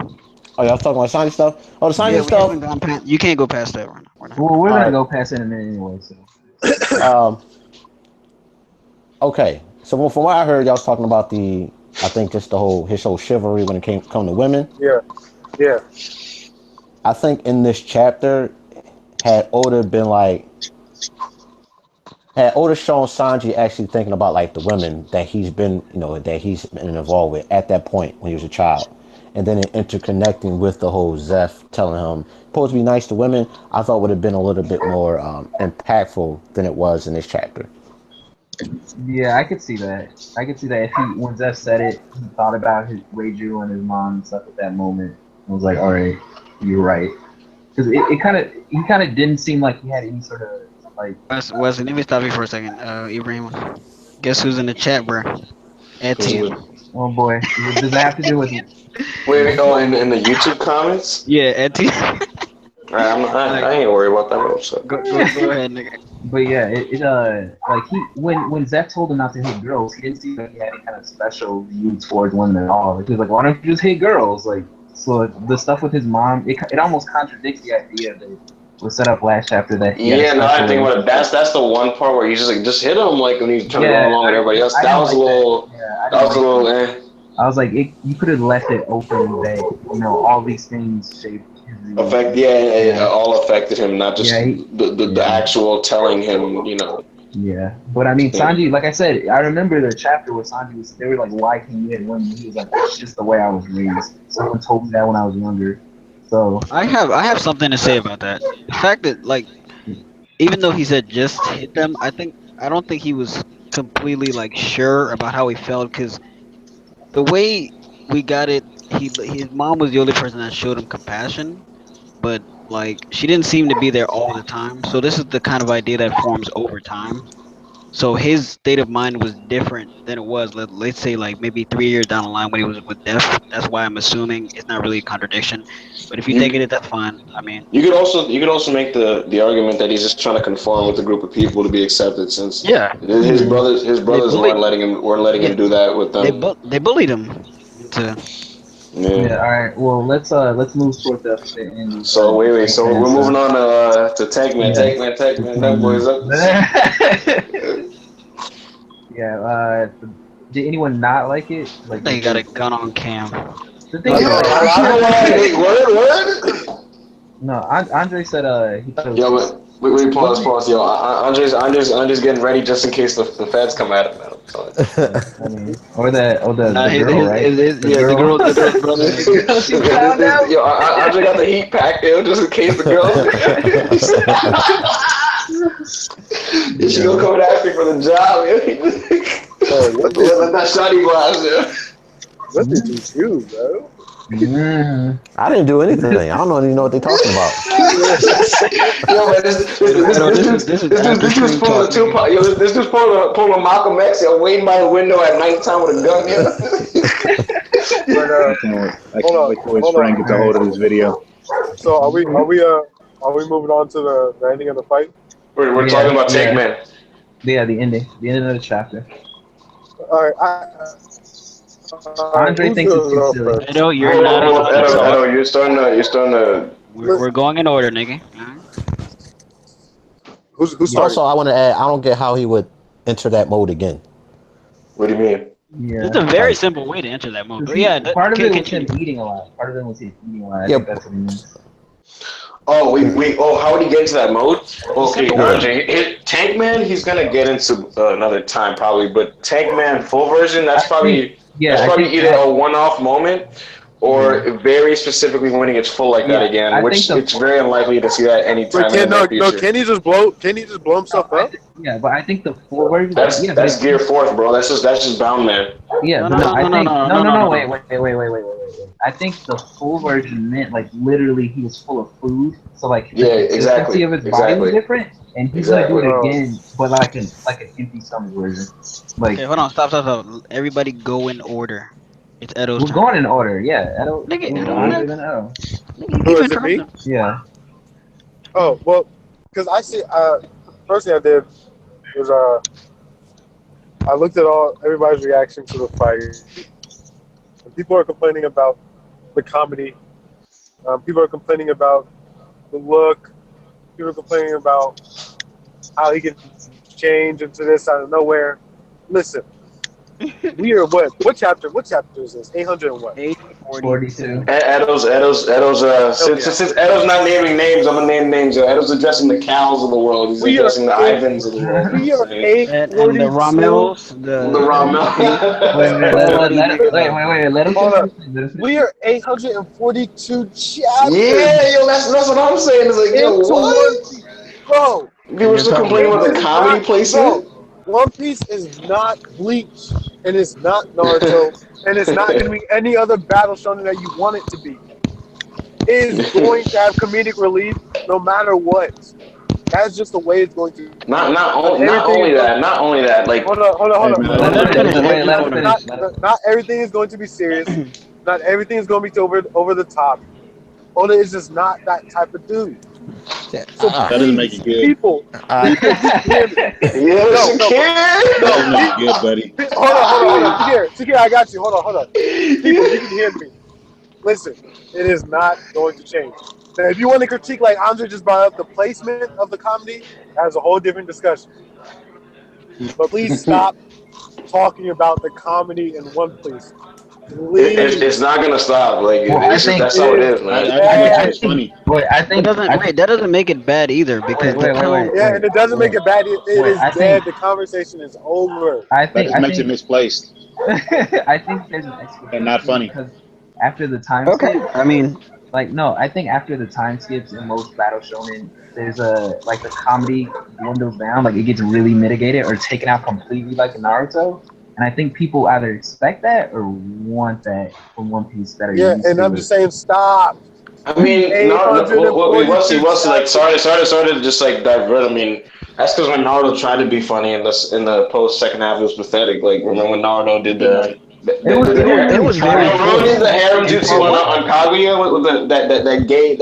Speaker 5: Oh, y'all talking about Sanji stuff? Oh, the Sanji stuff.
Speaker 3: You can't go past that right now.
Speaker 2: Well, we're gonna go past it in a minute anyway. So.
Speaker 5: Okay. So from what I heard, y'all was talking about his whole chivalry when it come to women.
Speaker 4: Yeah.
Speaker 5: I think in this chapter, had Oda shown Sanji actually thinking about like the women that he's been involved with at that point when he was a child, and then interconnecting with the whole Zeph telling him supposed to be nice to women, I thought would have been a little bit more impactful than it was in this chapter.
Speaker 2: Yeah, I could see that. If when Zeph said it, he thought about his Reiju and his mom and stuff at that moment. I was like, all right, you're right. Because he kind of didn't seem like he had any sort of like.
Speaker 3: Wesley, let me stop you for a second. Ibrahim, guess who's in the chat, bro? Etienne.
Speaker 2: Oh boy, does that have to do with?
Speaker 1: Wait, in the YouTube comments?
Speaker 3: Yeah, Etienne.
Speaker 1: I ain't worried about that. So.
Speaker 3: Go ahead, nigga.
Speaker 2: But yeah, when Zeph told him not to hit girls, he didn't seem like he had any kind of special view towards women at all. Like, he was like, why don't you just hit girls? Like, so the stuff with his mom, it almost contradicts the idea that was set up last chapter that.
Speaker 1: I didn't think about it. That's the one part where he's just like, just hit him like when he's trying to go along with everybody else. That was a little. I
Speaker 2: was like, you could have left it open that all these things shaped.
Speaker 1: It all affected him, not just the actual telling him,
Speaker 2: Yeah, but I mean, Sanji, like I said, I remember the chapter where Sanji they were like, why can you hit women? He was like, that's just the way I was raised. Someone told me that when I was younger. So
Speaker 3: I have something to say about that. The fact that even though he said just hit them, I don't think he was completely sure about how he felt, because the way we got it, his mom was the only person that showed him compassion, but she didn't seem to be there all the time. So this is the kind of idea that forms over time. So his state of mind was different than it was, let's say maybe 3 years down the line when he was with Death. That's why I'm assuming it's not really a contradiction. But if you take it, that's fine. I mean,
Speaker 1: you could also make the argument that he's just trying to conform with a group of people to be accepted, since his brothers weren't letting him do that with them.
Speaker 3: They bullied him.
Speaker 2: Yeah. All right. Well, let's move towards the end.
Speaker 1: So wait. So we're moving on to Tank Man. That boy's up.
Speaker 2: Yeah. Did anyone not like it?
Speaker 3: They got a gun on cam.
Speaker 2: The thing is,
Speaker 1: word.
Speaker 2: No, Andre said he thought it was.
Speaker 1: Yo, wait, pause. Yo, Andre's getting ready just in case the feds come at him.
Speaker 2: I mean, or the girl, right?
Speaker 3: The girl brother.
Speaker 2: She found out.
Speaker 1: Yo, Andre got the heat pack, yo, just in case the girl. She gonna come after me for the job, yo. Let that shotty blast, yo.
Speaker 4: What did you do, bro?
Speaker 5: I didn't do anything. I don't even know what they're talking about.
Speaker 1: Yo, man, this dude's pulling a Tupac. Yo, this dude's pulling a Malcolm X. Yo, waiting by the window at nighttime with a gun. Yo.
Speaker 6: I can't wait till Frank gets a hold of this video.
Speaker 4: So are we moving on to the ending of the fight?
Speaker 1: We're talking about Tank Man.
Speaker 2: Yeah, the ending of the chapter.
Speaker 4: All right.
Speaker 2: Andre thinks it's too silly.
Speaker 3: Edo, you're not
Speaker 1: Edo, you're starting to.
Speaker 3: We're going in order, nigga.
Speaker 4: Who's starting?
Speaker 5: Also, I want to add, I don't get how he would enter that mode again.
Speaker 1: What do you mean?
Speaker 2: Yeah.
Speaker 3: It's a very simple way to enter that mode. But yeah,
Speaker 2: part of it was him eating a lot. Part of it was him eating a lot. I think that's what he means.
Speaker 1: Oh, wait. Oh, how would he get into that mode? Okay, Andre. Tank Man, he's gonna get into another time probably, but Tank Man full version, that's probably either a one-off moment or very specifically when he gets full like that again, which it's very unlikely to see that anytime in the future.
Speaker 4: Can he just blow himself up?
Speaker 2: Yeah, but I think the full version.
Speaker 1: That's Gear 4th, bro. That's just Bound Man.
Speaker 2: Yeah, no, wait. I think the full version meant like literally he was full of food, so like the consistency of his body was different, and he's gonna do it again, but like an empty stomach version. Like,
Speaker 3: okay, hold on, stop. Everybody go in order. It's Edo's turn.
Speaker 2: We're going in order, yeah. Edo.
Speaker 4: Who is it, me?
Speaker 2: Yeah.
Speaker 4: Oh well, because I see. First thing I did was I looked at everybody's reaction to the fight. And people are complaining about the comedy. People are complaining about the look. People are complaining about how he can change into this out of nowhere. Listen, we are what chapter? What chapter is this? 800 and what?
Speaker 2: 42.
Speaker 1: Edo's since Edo's not naming names, I'm gonna name names. Edo's addressing the cows of the world. He's addressing the Ivans of the world.
Speaker 4: We are 842.
Speaker 3: And the Rommels.
Speaker 1: The Rommel.
Speaker 2: Wait, let him finish.
Speaker 4: We are 842 chapters.
Speaker 1: Yeah, yo, that's what I'm saying. It's like, yo, what?
Speaker 4: Bro.
Speaker 1: People still complaining about the comedy placement.
Speaker 4: One Piece is not Bleach, and it's not Naruto, and it's not going to be any other battle shonen that you want it to be. It is going to have comedic relief no matter what. That's just the way it's going to.
Speaker 1: Not only that. Like,
Speaker 4: hold on.
Speaker 2: Let him finish.
Speaker 4: Not everything is going to be serious. Not everything is going to be over the top. Oda is just not that type of dude. So
Speaker 6: that doesn't make it good.
Speaker 4: People.
Speaker 1: Yes,
Speaker 6: That doesn't make it good, buddy.
Speaker 4: Hold on. Shakir, I got you. Hold on. People, you can hear me. Listen, it is not going to change. Now, if you want to critique, like Andre just brought up, the placement of the comedy, that's a whole different discussion. But please stop talking about the comedy in One Piece.
Speaker 1: It's not gonna stop. Like, that's how it is, man.
Speaker 6: It's funny.
Speaker 3: That doesn't make it bad either because
Speaker 4: yeah, and it doesn't make it bad. It is dead. The conversation is over.
Speaker 6: That makes it misplaced.
Speaker 2: I think there's an explanation.
Speaker 6: And not funny.
Speaker 2: Because after the time skip, I think after the time skips in most battle shonen, there's the comedy dwindles down, like it gets really mitigated or taken out completely, like in Naruto. And I think people either expect that or want that from One Piece that are used
Speaker 4: and I'm just saying, stop.
Speaker 1: I mean, we'll see. Like, sorry to just like divert. I mean, that's because when Naruto tried to be funny in the post second half, it was pathetic. Like, remember when Naruto did the harem jutsu on Kaguya with that gay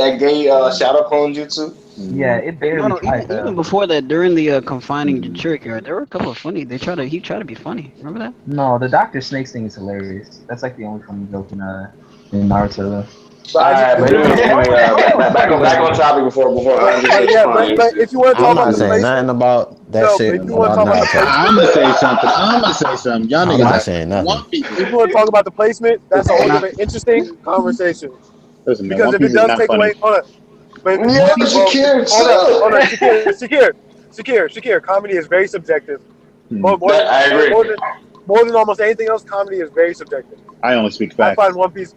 Speaker 1: shadow clone jutsu?
Speaker 2: Yeah, it barely.
Speaker 3: Even before that, during the confining Jinchuriki, there were a couple of funny. He tried to be funny. Remember that?
Speaker 2: No, the Dr. Snakes thing is hilarious. That's like the only funny joke in Naruto.
Speaker 1: Back on topic before.
Speaker 4: But if you want to talk about
Speaker 5: the saying nothing about that shit.
Speaker 6: I'm gonna say something. Y'all niggas
Speaker 5: not saying nothing.
Speaker 4: If you want to talk about the placement, that's a whole different interesting conversation.
Speaker 6: Listen, man,
Speaker 4: because if it does take away, hold on. Shakir, comedy is very subjective.
Speaker 1: I agree.
Speaker 4: More than almost anything else, comedy is very subjective.
Speaker 6: I only speak facts.
Speaker 4: I find One Piece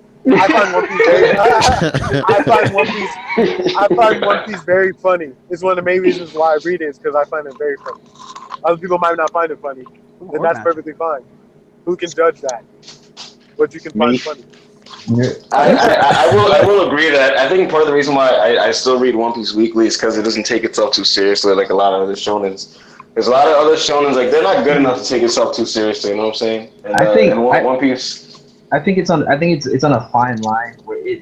Speaker 4: very funny. It's one of the main reasons why I read it is because I find it very funny. Other people might not find it funny, and that's perfectly fine. Who can judge that? But you can find it funny.
Speaker 1: I will agree that I think part of the reason why I still read One Piece weekly is because it doesn't take itself too seriously like a lot of other shonens. There's a lot of other shonens like they're not good enough to take itself too seriously. You know what I'm saying? And,
Speaker 2: I think
Speaker 1: One Piece.
Speaker 2: I think it's on a fine line where it's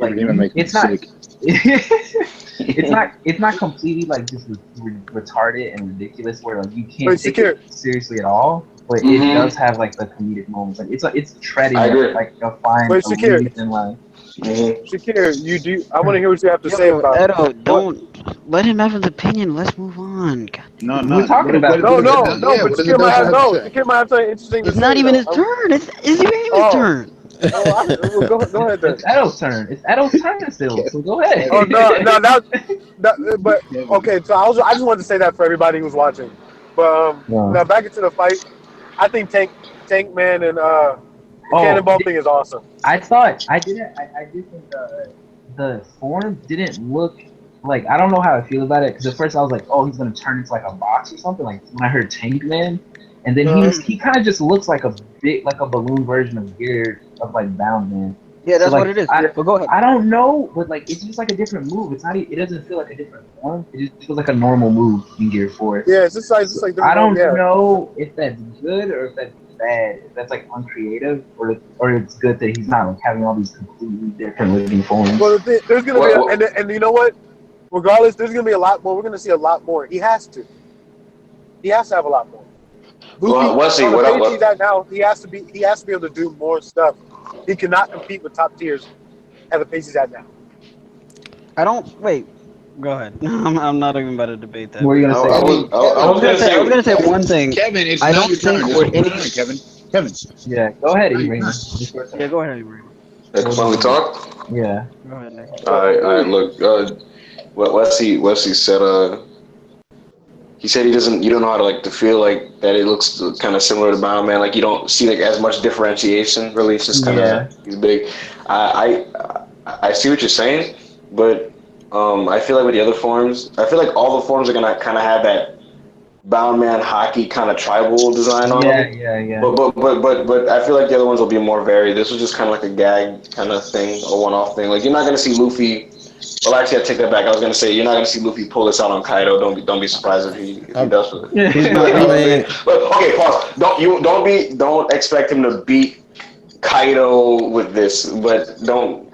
Speaker 2: not completely like just retarded and ridiculous where like you can't take it seriously at all. but it does have like the comedic moments. Like it's treading like a fine,
Speaker 4: Wait,
Speaker 2: a really thin line.
Speaker 4: Shakir, I want to hear what you have to say about it.
Speaker 3: Edo, don't let him have his opinion. Let's move on. God.
Speaker 6: No,
Speaker 2: We're talking about it.
Speaker 4: No, but Shakir might have something interesting to
Speaker 3: It's
Speaker 4: say.
Speaker 3: not even his turn. It's his turn.
Speaker 4: Go ahead then.
Speaker 2: It's Edo's turn. It's Edo's turn still. So go ahead.
Speaker 4: Oh no, but okay. So I just wanted to say that for everybody who's watching. But now back into the fight. I think Tank Man and the cannonball thing is awesome.
Speaker 2: I did think the form didn't look like, I don't know how I feel about it, because at first I was like, oh, he's gonna turn into like a box or something, like when I heard Tank Man, and then he kind of just looks like a balloon version of Gear of like Bound Man.
Speaker 3: Yeah, that's
Speaker 2: so, like,
Speaker 3: what it is. But go ahead.
Speaker 2: I don't know, but like it's just like a different move. It's not. It doesn't feel like a different form. It just feels like a normal move in Gear 4.
Speaker 4: Yeah, it's just like
Speaker 2: I don't know if that's good or if that's bad. If that's like uncreative, or it's good that he's not like having all these completely different looking forms.
Speaker 4: Well, there's gonna be and you know what? Regardless, there's gonna be a lot more. We're gonna see a lot more. He has to have a lot more. Luffy, he's at now, he has to be able to do more stuff. He cannot compete with top tiers at the pace he's at now.
Speaker 3: Go ahead. I'm not even about to debate that.
Speaker 2: What are you gonna say?
Speaker 3: I was gonna say one thing.
Speaker 6: Kevin, it's
Speaker 3: I
Speaker 6: not
Speaker 3: don't
Speaker 6: your
Speaker 3: think
Speaker 6: turn.
Speaker 3: we're
Speaker 6: It's your turn, Kevin.
Speaker 2: Yeah, go ahead, Ibrahim.
Speaker 3: Yeah, go ahead, Ibrahim.
Speaker 1: Can finally talk?
Speaker 2: Yeah.
Speaker 3: Go ahead, Nick.
Speaker 1: All right. Look, what Wesley said. He said you don't know how to feel like that. It looks kind of similar to Bound Man. Like you don't see like as much differentiation. Really, it's just kind of he's big. I see what you're saying, but I feel like with the other forms, I feel like all the forms are gonna kind of have that Bound Man hockey kind of tribal design on them.
Speaker 2: Yeah.
Speaker 1: But I feel like the other ones will be more varied. This was just kind of like a gag kind of thing, a one-off thing. Like you're not gonna see Luffy. Well, actually, I take that back. I was gonna say you're not gonna see Luffy pull this out on Kaido. Don't be surprised if he does. But okay, pause. Don't expect him to beat Kaido with this. But don't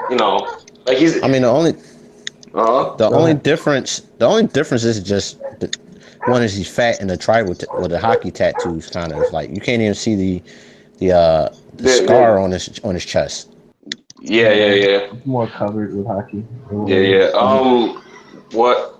Speaker 1: like he's.
Speaker 5: I mean the only difference is just one is he's fat and the tribal with the hockey tattoos kind of like you can't even see the scar on his chest.
Speaker 1: Yeah.
Speaker 2: It's more covered with hockey.
Speaker 1: Yeah. What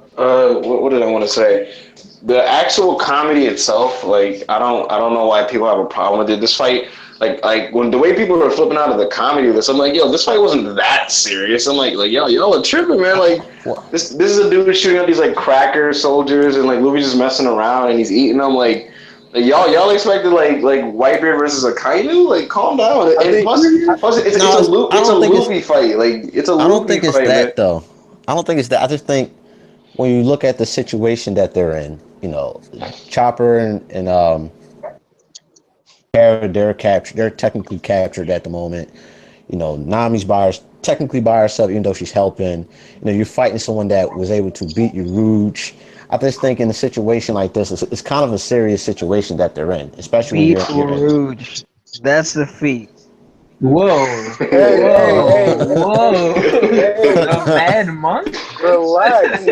Speaker 1: did I want to say? The actual comedy itself, like I don't know why people have a problem with it. This fight, like when the way people are flipping out of the comedy of this, I'm like, yo, this fight wasn't that serious. I'm like y'all are tripping, man. Like this is a dude shooting up these like cracker soldiers and like Luffy's just messing around and he's eating them like y'all expected like Whitebeard versus Akainu? Like calm down. And plus it's a Luffy fight. Like it's a Luffy fight.
Speaker 5: I don't think it's that
Speaker 1: man.
Speaker 5: though. I don't think it's that. I just think when you look at the situation that they're in, Chopper and they're captured. They're technically captured at the moment. Nami's technically by herself, even though she's helping. You're fighting someone that was able to beat your Rouge. I just think in a situation like this, it's kind of a serious situation that they're in, especially when you're
Speaker 3: Rouge. That's the feat.
Speaker 2: Whoa.
Speaker 4: Hey.
Speaker 2: The Mad Monk?
Speaker 4: Relax.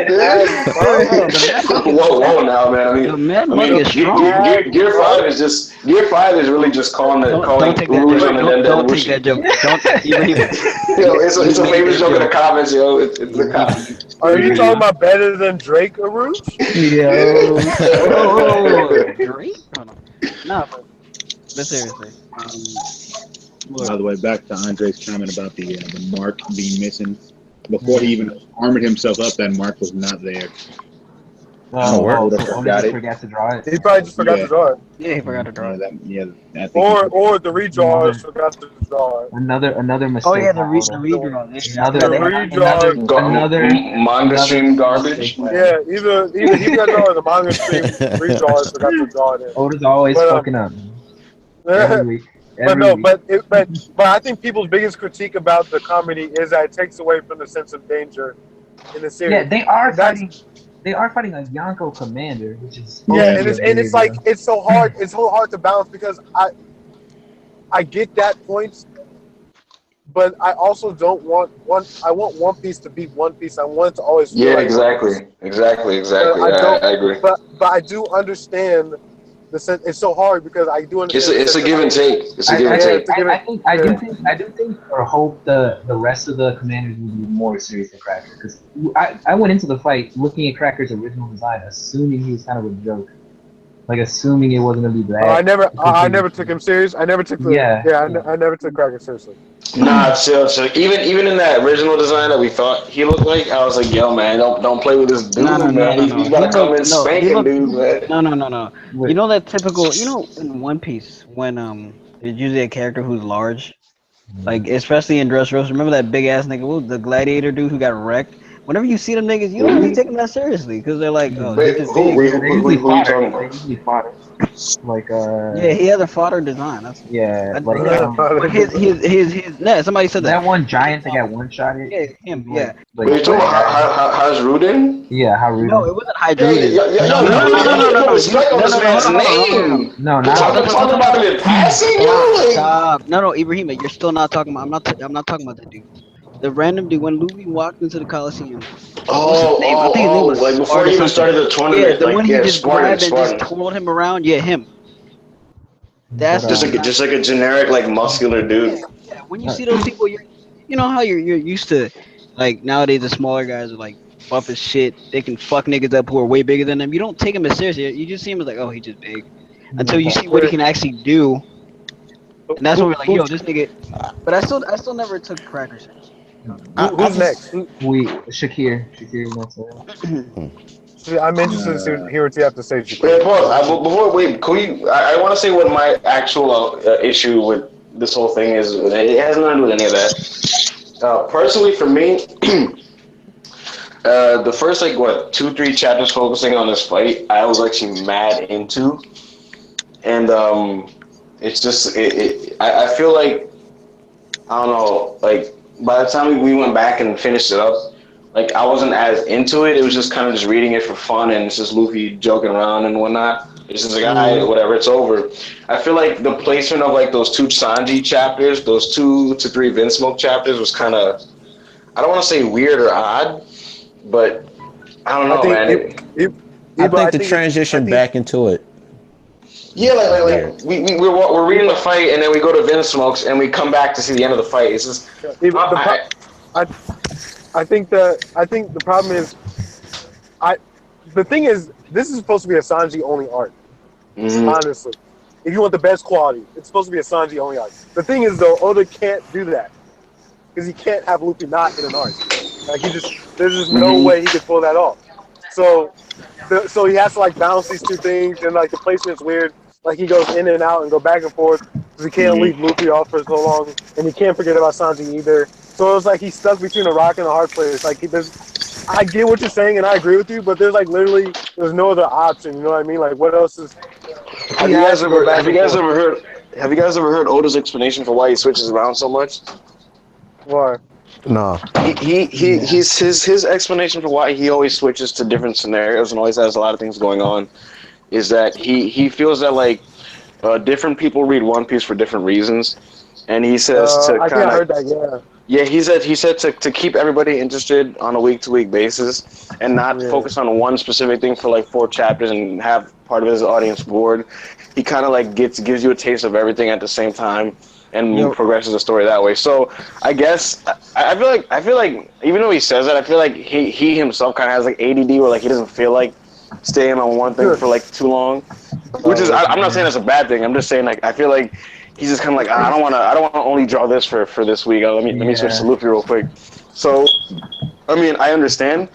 Speaker 1: Whoa now, man. I mean,
Speaker 3: the Mad Monk is strong.
Speaker 1: Gear 5 is really just calling Rouge on the
Speaker 3: Don't take that joke. Don't even.
Speaker 1: It's a famous joke in the comments, yo. It's the comments.
Speaker 4: Are you talking about better than Drake or Rouge?
Speaker 2: Yo.
Speaker 3: Drake? No, but seriously.
Speaker 6: By the way, back to Andre's comment about the mark being missing. Before he even armored himself up, that mark was not there.
Speaker 2: Oda forgot to draw it.
Speaker 4: He probably just forgot to draw it.
Speaker 3: Yeah, he forgot to draw it.
Speaker 4: Or the redrawers forgot to draw it.
Speaker 2: Another mistake.
Speaker 3: Oh yeah, the redraw.
Speaker 1: Another manga stream garbage.
Speaker 4: Yeah, either he forgot to draw or the manga stream redrawers forgot to draw it.
Speaker 2: Oda's always fucking up. Every week.
Speaker 4: But I think people's biggest critique about the comedy is that it takes away from the sense of danger in the series.
Speaker 2: Yeah, they are fighting a Yonko commander, which is
Speaker 4: it's like it's so hard to balance because I get that point, but I also don't want I want One Piece to be One Piece. I want it to always feel like
Speaker 1: exactly. I agree.
Speaker 4: But I do understand it's so hard because I do understand.
Speaker 1: It's a give and take. It's a give and take.
Speaker 2: I do think or hope the rest of the commanders will be more serious than Cracker, because I went into the fight looking at Cracker's original design, assuming he was kind of a joke, like assuming it wasn't gonna be bad.
Speaker 4: I never took him serious. I never took I never took Cracker seriously.
Speaker 1: Nah, so even in that original design that we thought he looked like, I was like, yo, man, don't play with this dude, man. He's gotta come in spanking dudes, man.
Speaker 3: No. You know that typical, in One Piece when there's usually a character who's large, like especially in Dressrosa. Remember that big ass nigga, the gladiator dude who got wrecked? Whenever you see them niggas, you don't really take them that seriously because they're like, oh,
Speaker 1: Wait,
Speaker 3: he's just
Speaker 1: who
Speaker 3: big.
Speaker 1: you talking about?
Speaker 2: They usually fodder. Like
Speaker 3: Yeah, he has a fodder design. That's
Speaker 2: like
Speaker 3: somebody said
Speaker 2: that one giant that got one shot.
Speaker 3: Yeah, him. Yeah.
Speaker 1: Wait, you talking about how's Rudin?
Speaker 2: Yeah, how Rudin.
Speaker 3: No, it wasn't Hydrudin.
Speaker 1: No, strike on this man's name.
Speaker 2: No,
Speaker 1: talking about him in passing.
Speaker 3: Stop. No, Ibrahima, you're still not talking about. I'm not talking about that dude. The random dude when Luffy walked into the Coliseum. I think his name was
Speaker 1: like before he even started the tournament.
Speaker 3: Yeah, the one he just grabbed and just twirled him around. Yeah, him. That's
Speaker 1: just like a generic like muscular dude.
Speaker 3: Yeah, when you see those people, you know how you're used to, like nowadays the smaller guys are like buff as shit. They can fuck niggas up who are way bigger than them. You don't take him as seriously. You just see him as like, oh, he's just big. Until you see what he can actually do. And that's when we're like, yo, this nigga. But I still never took Cracker serious.
Speaker 4: Who's next?
Speaker 2: Shakir.
Speaker 4: I'm interested to hear what you have to say.
Speaker 1: Wait, I want to say what my actual issue with this whole thing is. It has nothing to do with any of that. Personally, for me, the first 2-3 chapters focusing on this fight, I was actually mad into, and it's just I feel like I don't know, like by the time we went back and finished it up. Like, I wasn't as into it. It was just kind of just reading it for fun, and it's just Luffy joking around and whatnot. It's just like, whatever, it's over. I feel like the placement of, like, those 2 Sanji chapters, those 2 to 3 Vinsmoke chapters was kind of, I don't want to say weird or odd, but I don't know, man.
Speaker 5: I think the transition back into it.
Speaker 1: Yeah, like we're reading the fight, and then we go to Vinsmoke's, and we come back to see the end of the fight. It's just...
Speaker 4: I think the problem is, the thing is, this is supposed to be a Sanji only arc. Honestly, if you want the best quality, it's supposed to be a Sanji only arc. The thing is though, Oda can't do that because he can't have Luffy not in an arc. Like there's just no way he could pull that off. So he has to like balance these 2 things, and like the placement's weird. Like he goes in and out and go back and forth because he can't leave Luffy off for so long, and he can't forget about Sanji either. So it was like he's stuck between a rock and a hard place. Like I get what you're saying and I agree with you, but there's like literally there's no other option. You know what I mean? Like what else is?
Speaker 1: Have you guys ever heard Oda's explanation for why he switches around so much?
Speaker 4: Why?
Speaker 5: No.
Speaker 1: His explanation for why he always switches to different scenarios and always has a lot of things going on is that he feels that like different people read One Piece for different reasons, and he says to
Speaker 4: I kind of heard that. Yeah.
Speaker 1: Yeah, he said to keep everybody interested on a week-to-week basis and not focus on one specific thing for like 4 chapters and have part of his audience bored. He kind of like gives you a taste of everything at the same time and progresses the story that way. So I guess I feel like even though he says that, I feel like he himself kind of has like ADD where like he doesn't feel like staying on one thing for like too long. Which is I'm not saying that's a bad thing. I'm just saying like I feel like he's just kind of like I don't want to only draw this for this week. Let me switch to Luffy real quick. So, I mean, I understand.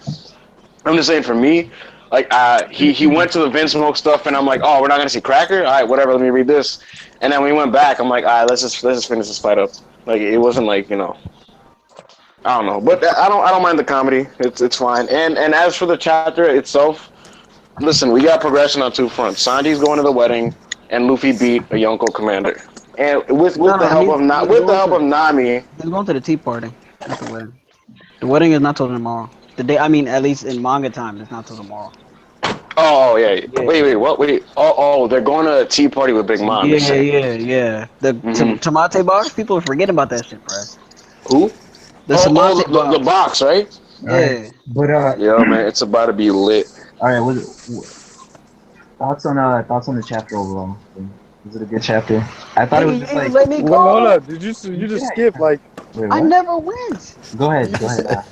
Speaker 1: I'm just saying for me, like he went to the Vinsmoke stuff, and I'm like, oh, we're not gonna see Cracker. All right, whatever. Let me read this. And then when we went back, I'm like, all right, let's just finish this fight up. Like it wasn't like I don't know, but I don't mind the comedy. It's fine. And as for the chapter itself, listen, we got progression on 2 fronts. Sanji's going to the wedding, and Luffy beat a Yonko commander. And with the help of Nami,
Speaker 3: he's going to the tea party. Not the wedding. The wedding is not till tomorrow. The day, I mean, at least in manga time, it's not till tomorrow.
Speaker 1: Oh yeah. Wait, what? Wait. Oh, they're going to a tea party with Big Mom.
Speaker 3: Yeah. The Tamate box. People forget about that shit, bro.
Speaker 1: Who? The box, right?
Speaker 3: Yeah.
Speaker 2: But
Speaker 1: yeah, man, it's about to be lit.
Speaker 2: All right. Thoughts on the chapter overall? Was it a good chapter? I thought it was just like.
Speaker 3: Let me go.
Speaker 4: Hold up! Did you just skip like?
Speaker 2: Wait,
Speaker 3: I never went.
Speaker 2: Go ahead.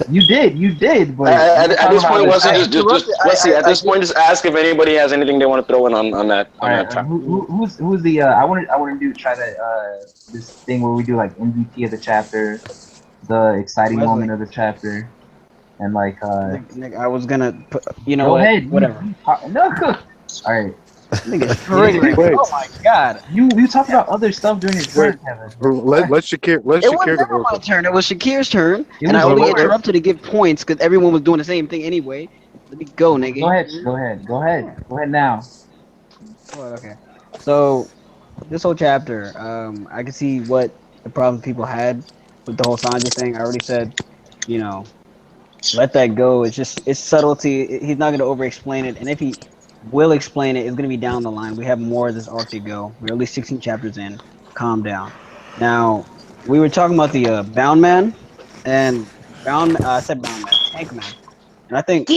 Speaker 2: You did. But
Speaker 1: At this point, Wesley, just let's see. At this point,
Speaker 3: just
Speaker 1: just ask if anybody has anything they want to throw in on that chapter.
Speaker 2: Who's the? I want to try this thing where we do like MVP of the chapter, the exciting moment of the chapter, and like.
Speaker 3: Nick, I was gonna put. You know
Speaker 2: go
Speaker 3: what?
Speaker 2: ahead.
Speaker 3: Whatever.
Speaker 2: No. All right.
Speaker 4: Wait.
Speaker 3: Oh my god!
Speaker 2: You talked about other stuff during your turn, Kevin.
Speaker 4: Let Shakir.
Speaker 3: It was never my turn. It was Shakir's turn, and I
Speaker 2: was
Speaker 3: only
Speaker 2: yours.
Speaker 3: interrupted to give points because everyone was doing the same thing anyway. Let me go, nigga.
Speaker 2: Go ahead now.
Speaker 3: Oh, okay. So this whole chapter, I can see what the problem people had with the whole Sanji thing. I already said, you know, let that go. It's subtlety. He's not gonna over-explain it, and if he will explain it, it's gonna be down the line. We have more of this arc to go. We're at least 16 chapters in. Calm down. Now, we were talking about the Bound Man, and I said Bound Man, Tank Man, and I think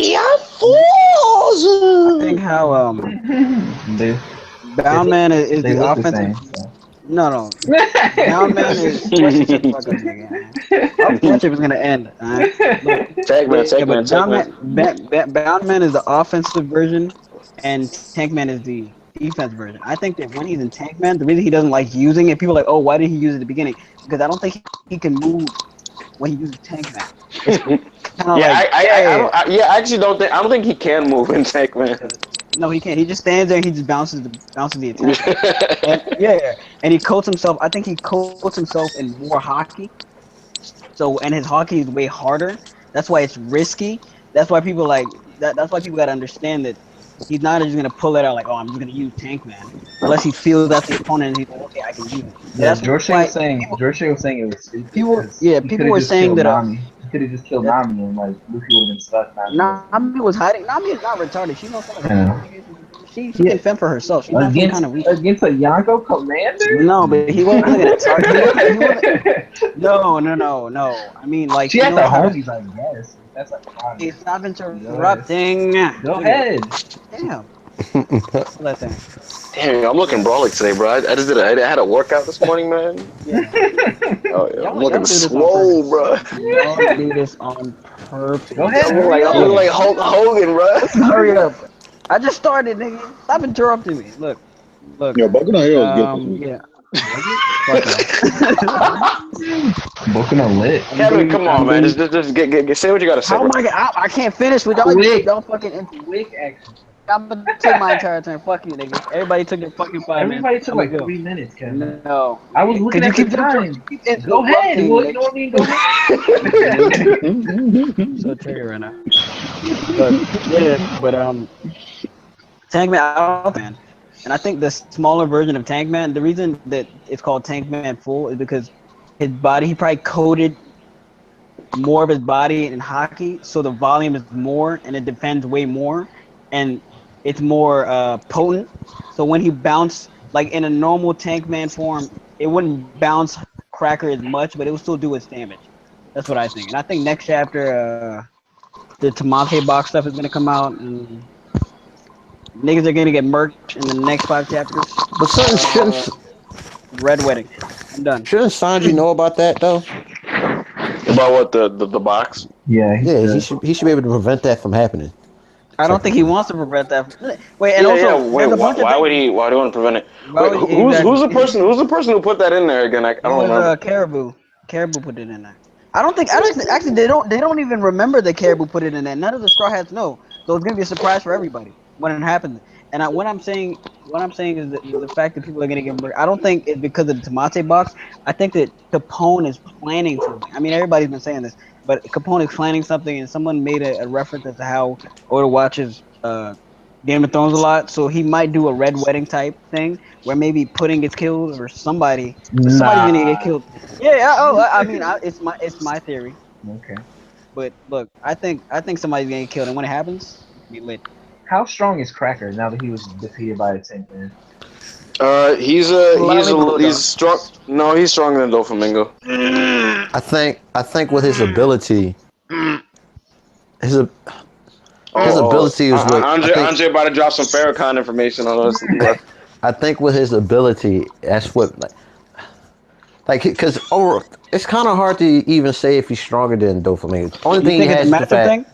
Speaker 3: how Bound Man is the offensive. No. Bound Man is. Wesley, shut the fuck up, nigga. Our friendship is gonna end. Bound Man is the offensive version, and Tank Man is the defense version. I think that when he's in Tank Man, the reason he doesn't like using it, people are like, oh, why did he use it at the beginning? Because I don't think he can move when he uses Tank Man.
Speaker 1: I actually don't think. I don't think he can move in Tank Man.
Speaker 3: No, he can't. He just stands there and he just bounces the attack. And he coats himself. I think he coats himself in more hockey. So, and his hockey is way harder. That's why it's risky. That's why people that's why people gotta understand that he's not just gonna pull it out like, oh, I'm just gonna use Tank Man, unless he feels that's the opponent and he's like, okay, I can use it.
Speaker 2: Yeah, George was saying it was stupid.
Speaker 3: People were saying that
Speaker 2: Nami. He could have just killed Nami and like Luffy would have been stuck.
Speaker 3: Nami was hiding. Nami is not retarded. She's not she can fend for herself. She's not kind of weak.
Speaker 2: Against a Yonko commander?
Speaker 3: No, but he wasn't gonna target. No. I mean, like
Speaker 2: she had the homies, I guess. That's like fine.
Speaker 3: Hey, stop interrupting.
Speaker 2: Go ahead.
Speaker 3: Damn. That thing.
Speaker 1: Damn, I'm looking brolic today, bro. I had a workout this morning, man. Oh yeah, I'm looking swole, bro.
Speaker 3: Y'all do this on purpose.
Speaker 2: Go ahead.
Speaker 1: I look like Hulk Hogan, bro.
Speaker 3: Hurry up. I just started, nigga. Stop interrupting me. Look.
Speaker 6: Yo, Boku no Hero is good.
Speaker 3: Yeah.
Speaker 2: Boku no lit.
Speaker 1: Kevin, come on, man. Just get say what you gotta say.
Speaker 3: Oh my god, I can't finish with y'all. Y'all fucking
Speaker 2: quick action.
Speaker 3: I'm gonna take my entire turn. Fuck you, nigga. Everybody took their fucking 5 minutes.
Speaker 2: Everybody took like 3 minutes, Kevin.
Speaker 3: No.
Speaker 2: I was looking at the time. Go ahead. Well, you know what I mean? Go ahead.
Speaker 3: So trigger right now. But Tank Man, and I think the smaller version of Tank Man, the reason that it's called Tank Man Full is because his body, he probably coated more of his body in hockey, so the volume is more and it defends way more, and it's more potent. So when he bounced, like in a normal Tank Man form, it wouldn't bounce Cracker as much, but it would still do its damage. That's what I think. And I think next chapter, the Tamate box stuff is gonna come out, and niggas are gonna get murked in the next 5 chapters.
Speaker 5: But shouldn't
Speaker 3: Red Wedding. I'm done.
Speaker 5: Shouldn't Sanji know about that though?
Speaker 1: About what the box?
Speaker 2: Yeah.
Speaker 5: He should be able to prevent that from happening.
Speaker 3: I don't think he wants to prevent that. Wait,
Speaker 1: and why would he want to prevent it? Who's the person who put that in there again? I don't remember.
Speaker 3: Caribou put it in there. I don't think actually they don't even remember that Caribou put it in there. None of the Straw Hats know. So it's gonna be a surprise for everybody when it happens. And what I'm saying is that the fact that people are gonna get murdered, I don't think it's because of the Tamate box. I think that Capone is planning something. I mean, everybody's been saying this, but Capone is planning something, and someone made a reference as to how Oda watches Game of Thrones a lot, so he might do a Red Wedding type thing where maybe Pudding gets killed or somebody's gonna get killed. Yeah. I mean, it's my theory.
Speaker 2: Okay.
Speaker 3: But look, I think somebody's gonna get killed, and when it happens, it'll be lit.
Speaker 2: How strong is Cracker now that he was defeated by a Tank Man?
Speaker 1: He's strong. No, he's stronger than Doflamingo.
Speaker 5: I think with his ability, his ability is what
Speaker 1: Andre about to drop some Farrakhan information on us.
Speaker 5: I think with his ability, that's what because it's kind of hard to even say if he's stronger than Doflamingo. Only thing he has is the fact. Thing?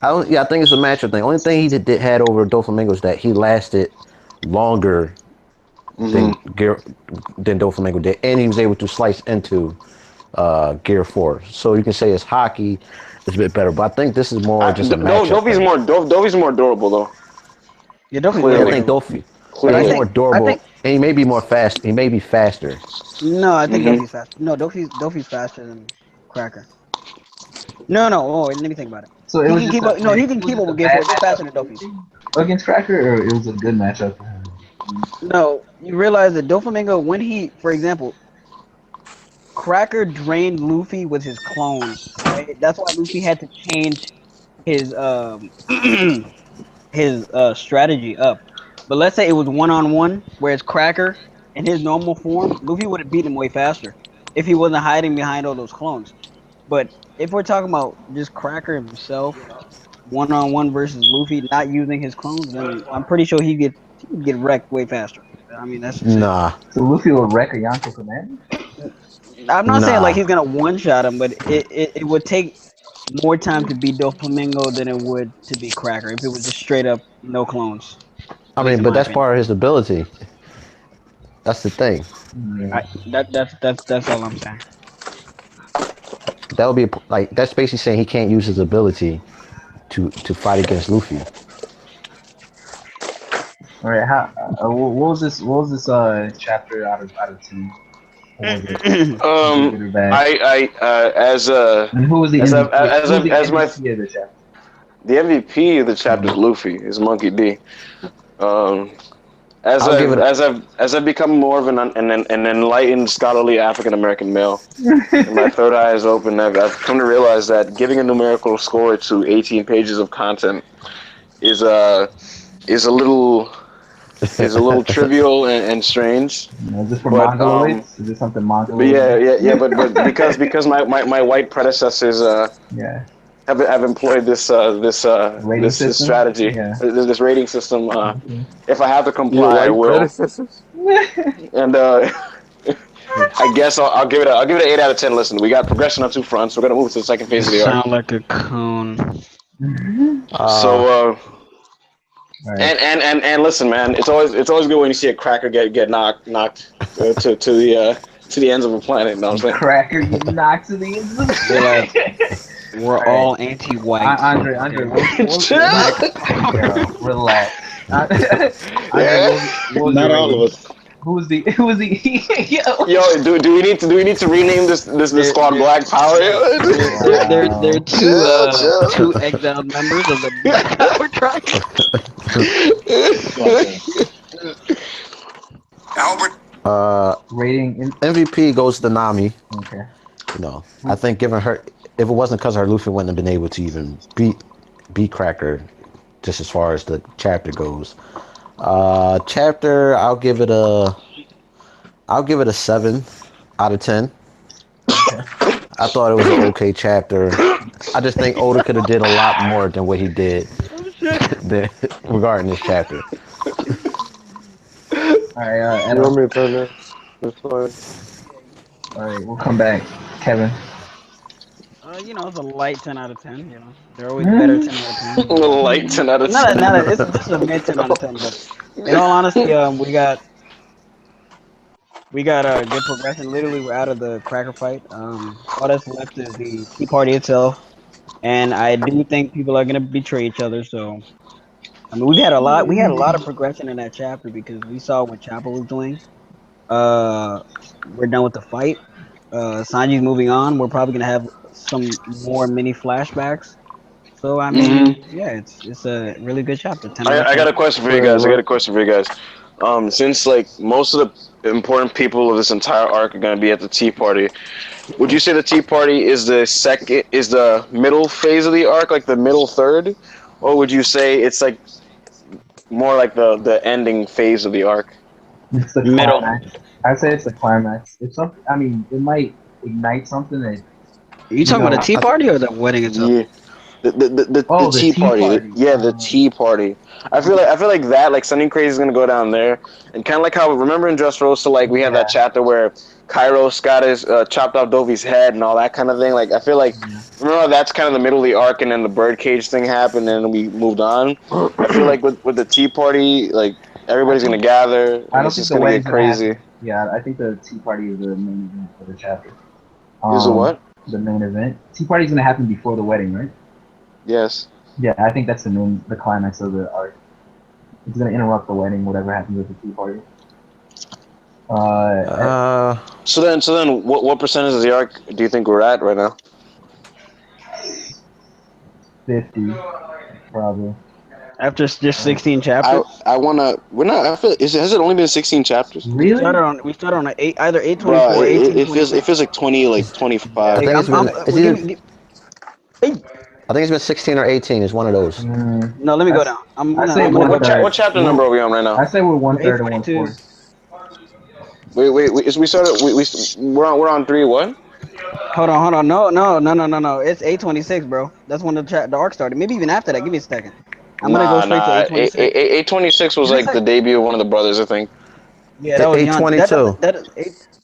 Speaker 5: I think it's a matchup thing. Only thing he had over Doflamingo is that he lasted longer than Doflamingo did, and he was able to slice into Gear 4. So you can say his hockey is a bit better, but I think this is more just a matchup.
Speaker 1: Dofi's more durable though.
Speaker 3: Yeah, Dofi.
Speaker 5: I think Dofi. He's more durable, and he may be more fast. He may be faster.
Speaker 3: No, I think Dofi's faster. No, Dofi's faster than Cracker. No. Oh, let me think about it. So it was keep up. No, he can keep up with Gear 4. He's faster than Dofi.
Speaker 2: Against Cracker, or it was a good matchup for him?
Speaker 3: No, you realize that Doflamingo, when he, for example, Cracker drained Luffy with his clones. Right? That's why Luffy had to change his his strategy up. But let's say it was 1-on-1, whereas Cracker in his normal form, Luffy would have beaten him way faster if he wasn't hiding behind all those clones. But if we're talking about just Cracker himself, 1-on-1 versus Luffy not using his clones, then I'm pretty sure he'd get wrecked way faster. I mean, that's just
Speaker 2: So Luffy will wreck a Yonko Commander?
Speaker 3: I'm not saying like he's gonna one-shot him, but it would take more time to beat Doflamingo than it would to beat Cracker if it was just straight up no clones.
Speaker 5: I mean, but that's part of his ability. That's the thing.
Speaker 3: That's all I'm saying.
Speaker 5: That would be that's basically saying he can't use his ability to fight against Luffy.
Speaker 2: All right, what was this chapter out of 2?
Speaker 1: And who was the MVP of the chapter? The MVP of the chapter is Luffy, is Monkey D. As I've become more of an enlightened, scholarly African American male, and my third eye is open, I've come to realize that giving a numerical score to 18 pages of content is a little trivial and strange.
Speaker 2: Is this for manga? Is this something manga?
Speaker 1: But because my white predecessors have employed this strategy, this rating system. If I have to comply, I will. And I guess I'll give it an 8 out of 10. Listen, we got progression on 2 fronts. We're gonna move to the second phase of the arc.
Speaker 3: Sound like a cone.
Speaker 1: Right. And listen, man, it's always good when you see a Cracker get knocked to the ends of a planet. You know what I'm saying?
Speaker 2: Cracker get knocked to the ends of the planet.
Speaker 3: We're all anti-white.
Speaker 2: Andre, relax.
Speaker 6: Not all of us.
Speaker 2: Who was the
Speaker 1: Yo, do we need to rename this squad Black Power?
Speaker 3: They're two exiled members of the Black Power tribe.
Speaker 1: Albert.
Speaker 2: Rating
Speaker 5: MVP goes to Nami.
Speaker 2: Okay.
Speaker 5: I think given her, if it wasn't because her Luffy wouldn't have been able to even beat Cracker, just as far as the chapter goes. Chapter, I'll give it a 7 out of 10. I thought it was an okay chapter. I just think Oda could have did a lot more than what he did regarding this chapter.
Speaker 2: All right,
Speaker 4: you want me to turn that? That's fine.
Speaker 2: All right, we'll come back, Kevin.
Speaker 3: It's a light 10 out of 10. They're always better 10 out of 10.
Speaker 1: A light 10 out of 10.
Speaker 3: This is a mid 10 out of 10. But in all honesty, we got good progression. Literally, we're out of the Cracker fight. All that's left is the Tea Party itself, and I do think people are gonna betray each other. So, I mean, we had a lot of progression in that chapter because we saw what Chopper was doing. We're done with the fight. Sanji's moving on. We're probably gonna have some more mini flashbacks. So I mean, it's a really good chapter.
Speaker 1: I got a question for you guys. Since most of the important people of this entire arc are going to be at the Tea Party, would you say the Tea Party is the middle phase of the arc, like the middle third, or would you say it's more like the ending phase of the arc?
Speaker 2: It's the middle. I'd say it's the climax. It's something. I mean, it might ignite something that.
Speaker 3: Are you talking about the Tea Party or the wedding itself?
Speaker 1: The tea party. Yeah, the tea party. I feel like that, like, something crazy is gonna go down there, and kind of like how, remember in Dressrosa, like, we had that chapter where Kairos got his chopped off Dovey's head and all that kind of thing. Like, I feel like, remember how that's kind of the middle of the arc, and then the birdcage thing happened, and then we moved on. I feel like with the tea party, like, everybody's gonna gather, and it's just gonna get crazy.
Speaker 2: Yeah, I think the tea party is the main event for the chapter.
Speaker 1: Is it what?
Speaker 2: The main event. Tea party is gonna happen before the wedding, right?
Speaker 1: Yes.
Speaker 2: Yeah, I think that's the climax of the arc. It's gonna interrupt the wedding, whatever happens with the tea party.
Speaker 1: So then, what percentage of the arc do you think we're at right now?
Speaker 2: 50, probably.
Speaker 3: After just 16 chapters.
Speaker 1: I wanna. We're not. I feel. Has it only been 16 chapters?
Speaker 2: Really?
Speaker 3: We started on either 824 or 18.
Speaker 1: It feels like 20, like 25.
Speaker 5: I think it's been 16 or 18. It's one of those.
Speaker 3: No, let me go down.
Speaker 1: What chapter number are we on right now?
Speaker 2: I say we're 1/3 or 1/4.
Speaker 1: Wait. We started. We're on 3. What?
Speaker 3: Hold on. No. It's 826, bro. That's when the arc started. Maybe even after that. Give me a second. I'm gonna go straight to 826.
Speaker 1: 826 was like the debut of one of the brothers, I think.
Speaker 3: Yeah, that was
Speaker 5: 822.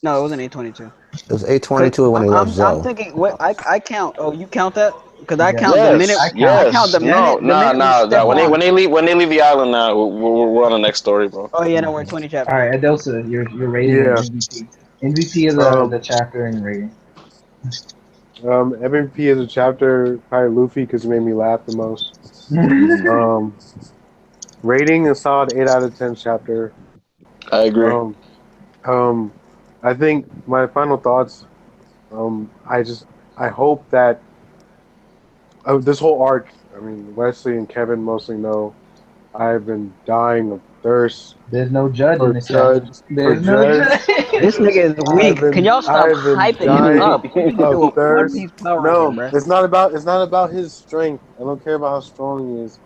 Speaker 3: No, it wasn't 822.
Speaker 5: It was 822 when he left Zoe.
Speaker 3: I'm thinking. What I count? Oh, you count that? Because I count
Speaker 1: yes,
Speaker 3: the minute.
Speaker 1: Yes.
Speaker 3: I count the minute.
Speaker 1: No. When they leave the island now, we're on the next story, bro.
Speaker 3: Oh yeah, no, we're 20 chapters.
Speaker 2: All right, Adelsa, you're rating MVP. MVP of the chapter and rating.
Speaker 4: MVP of the chapter, probably Luffy, because he made me laugh the most. Rating a solid 8 out of 10 chapter.
Speaker 1: I agree.
Speaker 4: I think my final thoughts. I hope that this whole arc. I mean, Wesley and Kevin mostly know. I've been dying of thirst.
Speaker 2: There's no judge in this chapter. There's no judge.
Speaker 3: This nigga is weak. Can y'all stop hyping him up?
Speaker 4: It's not about his strength. I don't care about how strong he is.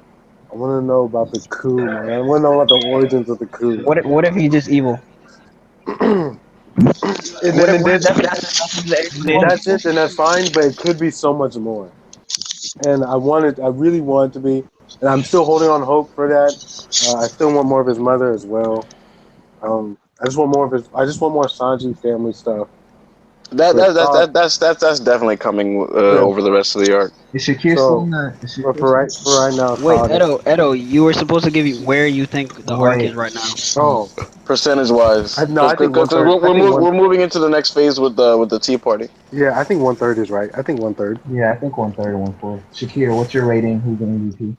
Speaker 4: I want to know about the coup, man. I want to know about the origins of the coup.
Speaker 3: What if he's just evil?
Speaker 4: That's it, and that's fine. But it could be so much more. And I really want it to be, and I'm still holding on hope for that. I still want more of his mother as well. I just want more Sanji family stuff.
Speaker 1: That's definitely coming over the rest of the arc.
Speaker 2: Is Shakir still in the?
Speaker 4: For right now.
Speaker 3: Wait, Edo, you were supposed to give you where you think the arc is right now.
Speaker 4: Oh,
Speaker 1: percentage wise.
Speaker 4: I think
Speaker 1: we're moving into the next phase with the tea party.
Speaker 4: Yeah, I think 1/3 is right. I think 1/3.
Speaker 2: Yeah, I think 1/3 or 1/4. Shakir, what's your rating? Who's the MVP?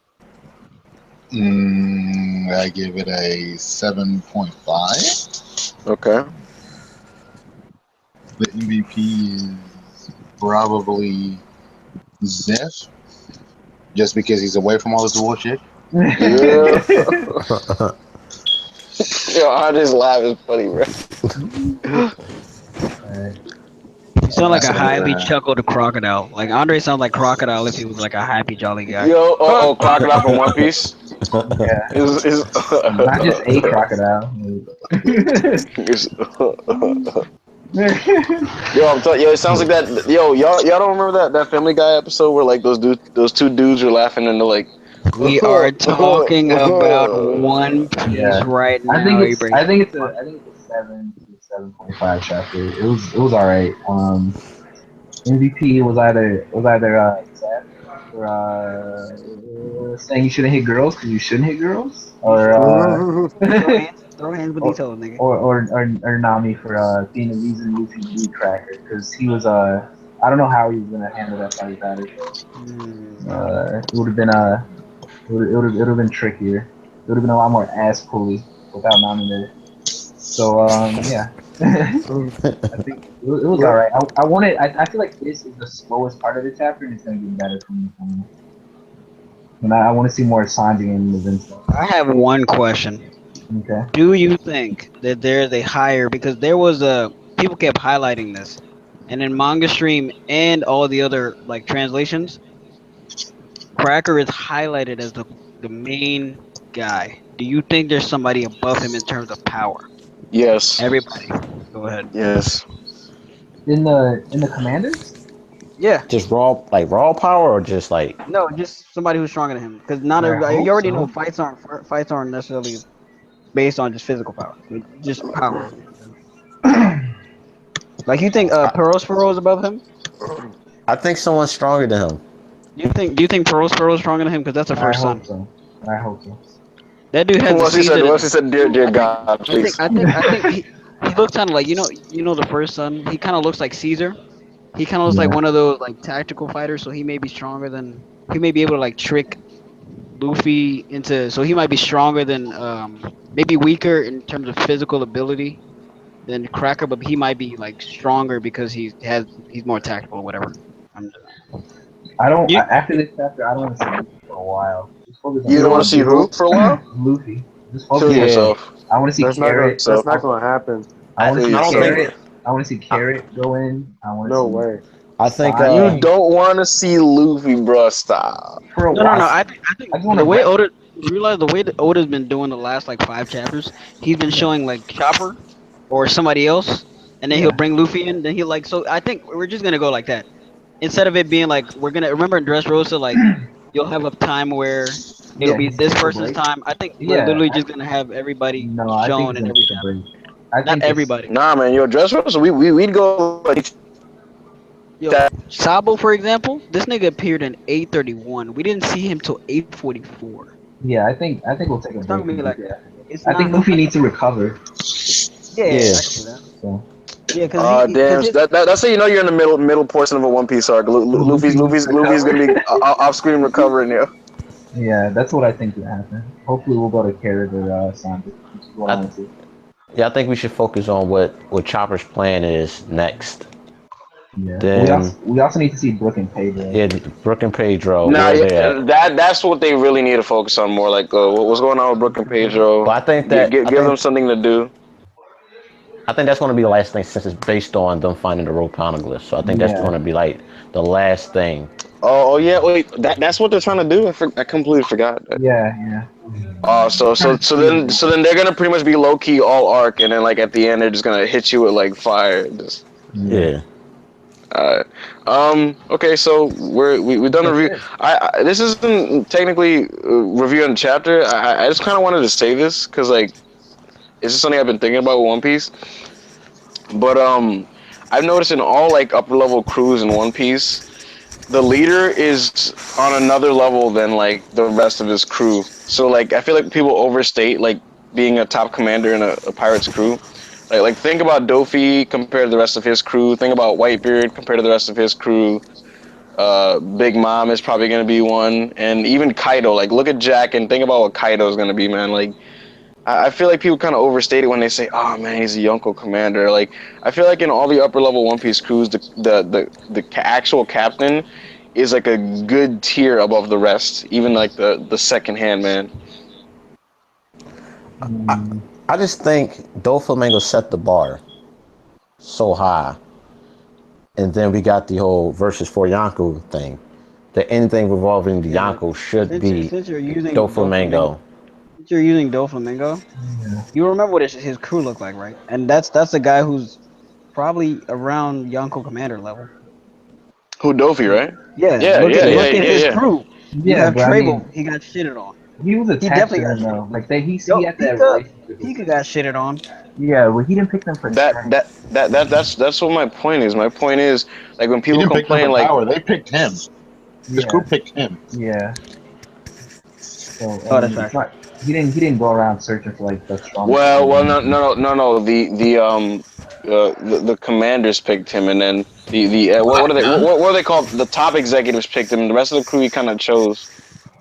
Speaker 7: I give it a 7.5.
Speaker 1: Okay.
Speaker 7: The MVP is probably Zeph, just because he's away from all this bullshit.
Speaker 1: Yeah. Yo, I just laugh is funny, bro.
Speaker 3: You sound like a highly chuckled crocodile. Like Andre sounds like Crocodile if he was like a happy jolly guy.
Speaker 1: Yo, Crocodile from One Piece.
Speaker 2: Yeah.
Speaker 1: Not
Speaker 2: just a crocodile.
Speaker 1: Yo, it sounds like that. Yo, y'all don't remember that Family Guy episode where like those two dudes were laughing and they're like,
Speaker 3: we are talking about One Piece right now.
Speaker 2: I think it's a 7 to 7.5 chapter. It was alright. MVP was either Zach for saying you shouldn't hit girls because you shouldn't hit girls, or
Speaker 3: throw hands with each other, nigga.
Speaker 2: Or Nami for being the reason Luffy beat Cracker, because he was I don't know how he was gonna handle that fight without it. It would have been it would have been trickier. It would have been a lot more ass pulley without Nami there. So yeah. I think it was alright. I feel like this is the slowest part of the chapter, and it's gonna get better from me. And I want to see more Sanji and Vince.
Speaker 3: I have one question.
Speaker 2: Okay.
Speaker 3: Do you think that there's a higher, because there was people kept highlighting this, and in Manga Stream and all the other like translations, Cracker is highlighted as the main guy. Do you think there's somebody above him in terms of power?
Speaker 1: Yes.
Speaker 3: Everybody, go ahead.
Speaker 1: Yes.
Speaker 2: In the commanders?
Speaker 3: Yeah.
Speaker 5: Just raw power, or just like
Speaker 3: No, just somebody who's stronger than him. Because not
Speaker 2: I
Speaker 3: everybody.
Speaker 2: hope
Speaker 3: You already
Speaker 2: so.
Speaker 3: know fights aren't necessarily based on just physical power. Just power. Like you think Peros is above him?
Speaker 5: I think someone's stronger than him.
Speaker 3: Do you think Peros is stronger than him? Because that's the
Speaker 2: I
Speaker 3: first son.
Speaker 2: hope so. I hope so.
Speaker 3: That dude has
Speaker 1: Once he said, dear
Speaker 3: I
Speaker 1: God, please.
Speaker 3: think he looks kind of like the first son. He kind of looks like Caesar. He kind of looks like
Speaker 2: Yeah.
Speaker 3: one of those like tactical fighters. So he may be stronger than he may be able to like trick Luffy into. So he might be stronger than maybe weaker in terms of physical ability than Cracker, but he might be like stronger because he's more tactical or whatever. I'm
Speaker 2: I don't.
Speaker 3: you,
Speaker 2: After this chapter, I don't want to see Luffy for a while. Just focus on
Speaker 1: You don't want to see who for a while?
Speaker 2: Luffy. Just focus.
Speaker 1: Killing
Speaker 5: Yeah.
Speaker 1: yourself.
Speaker 2: I want to see
Speaker 4: That's not
Speaker 2: Carrot.
Speaker 1: So
Speaker 4: gonna happen.
Speaker 2: I want to
Speaker 1: Kill
Speaker 2: see
Speaker 1: yourself.
Speaker 2: Carrot. I want to see Carrot go in. I want to
Speaker 4: No
Speaker 2: see.
Speaker 4: way.
Speaker 5: I think
Speaker 1: You don't want to see Luffy, bro. Stop.
Speaker 2: For a
Speaker 3: no.
Speaker 2: while.
Speaker 3: I think
Speaker 2: I just want
Speaker 3: the
Speaker 2: to
Speaker 3: way Oda realize the way that Oda's been doing the last like 5 chapters, he's been showing like Chopper or somebody else, and then he'll bring Luffy in. Then he'll like so. I think we're just gonna go like that instead of it being like we're gonna remember in Dressrosa like you'll have a time where it'll be this person's time. I think we're literally just gonna have everybody
Speaker 2: No, I think
Speaker 3: shown
Speaker 2: it's
Speaker 3: in
Speaker 2: gonna
Speaker 3: every
Speaker 2: take a
Speaker 3: chapter.
Speaker 2: break. I
Speaker 3: Not
Speaker 2: think it's
Speaker 3: everybody.
Speaker 1: Nah, man. Yo, Dressrosa, we'd go like
Speaker 3: Yo,
Speaker 1: that.
Speaker 3: Sabo, for example, this nigga appeared in 831. We didn't see him till 844.
Speaker 2: yeah. I think we'll take a
Speaker 3: It's not
Speaker 2: break.
Speaker 3: gonna be
Speaker 2: And
Speaker 3: like
Speaker 2: do that.
Speaker 3: it's
Speaker 2: I think
Speaker 3: not.
Speaker 2: Luffy needs to recover.
Speaker 3: Yeah,
Speaker 5: Yeah.
Speaker 3: I can see that.
Speaker 2: So
Speaker 3: Yeah, because
Speaker 1: Damn. That's how you know you're in the middle portion of a One Piece arc.
Speaker 2: Luffy needs to
Speaker 1: Luffy's gonna
Speaker 2: recover.
Speaker 1: be off screen recovering. Yeah.
Speaker 2: Yeah, that's what I think will happen. Hopefully, we'll go to Carrot or Sandy, which is what I want to see.
Speaker 5: Yeah, I think we should focus on what Chopper's plan is next.
Speaker 2: Yeah.
Speaker 5: Then
Speaker 2: We also need to see Brook and Pedro.
Speaker 5: yeah, Brook and Pedro.
Speaker 1: Nah,
Speaker 5: Where they at?
Speaker 1: that's what they really need to focus on more. Like, what's going on with Brook and Pedro?
Speaker 5: But I think that
Speaker 1: give them something to do.
Speaker 5: I think that's going to be the last thing since it's based on them finding the rope poneglyph. So I think that's going to be like the last thing.
Speaker 1: Oh yeah, wait. That's what they're trying to do. I completely forgot.
Speaker 2: Yeah.
Speaker 1: So then they're gonna pretty much be low key all arc, and then like at the end they're just gonna hit you with like fire. Just
Speaker 5: Yeah.
Speaker 1: Okay, so we've done a review. This isn't technically reviewing the chapter. I just kind of wanted to say this because like it's just something I've been thinking about with One Piece. But I've noticed in all like upper level crews in One Piece, the leader is on another level than like the rest of his crew. So like I feel like people overstate like being a top commander in a pirate's crew. Like think about Dofi compared to the rest of his crew. Think about Whitebeard compared to the rest of his crew. Big Mom is probably gonna be one, and even Kaido. Like look at Jack and think about what Kaido is gonna be, man. Like I feel like people kind of overstate it when they say, "Oh man, he's a Yonko commander." Like I feel like in all the upper level One Piece crews, the actual captain is like a good tier above the rest, even like the second hand man.
Speaker 5: I just think Doflamingo set the bar so high, and then we got the whole versus for Yonko thing. That anything revolving the Yonko should be
Speaker 3: since you're using
Speaker 5: Doflamingo.
Speaker 3: Since you're using Doflamingo, you remember what his crew looked like, right? And that's the guy who's probably around Yonko commander level.
Speaker 1: Who Dofi, right?
Speaker 3: Yeah, look at his crew. You have Trable. He got shitted on.
Speaker 2: He was attached to them though. Like he had that relationship.
Speaker 3: He got shitted on.
Speaker 2: Yeah, well, he didn't pick them for
Speaker 1: that's what my point is. My point is like when people complain like
Speaker 7: power, they picked him. His crew picked him.
Speaker 2: Yeah. So,
Speaker 3: that's right.
Speaker 2: He didn't go around searching for like the strong.
Speaker 1: Well, no. The commanders picked him, and then what are they called? The top executives picked him, and the rest of the crew he kind of chose.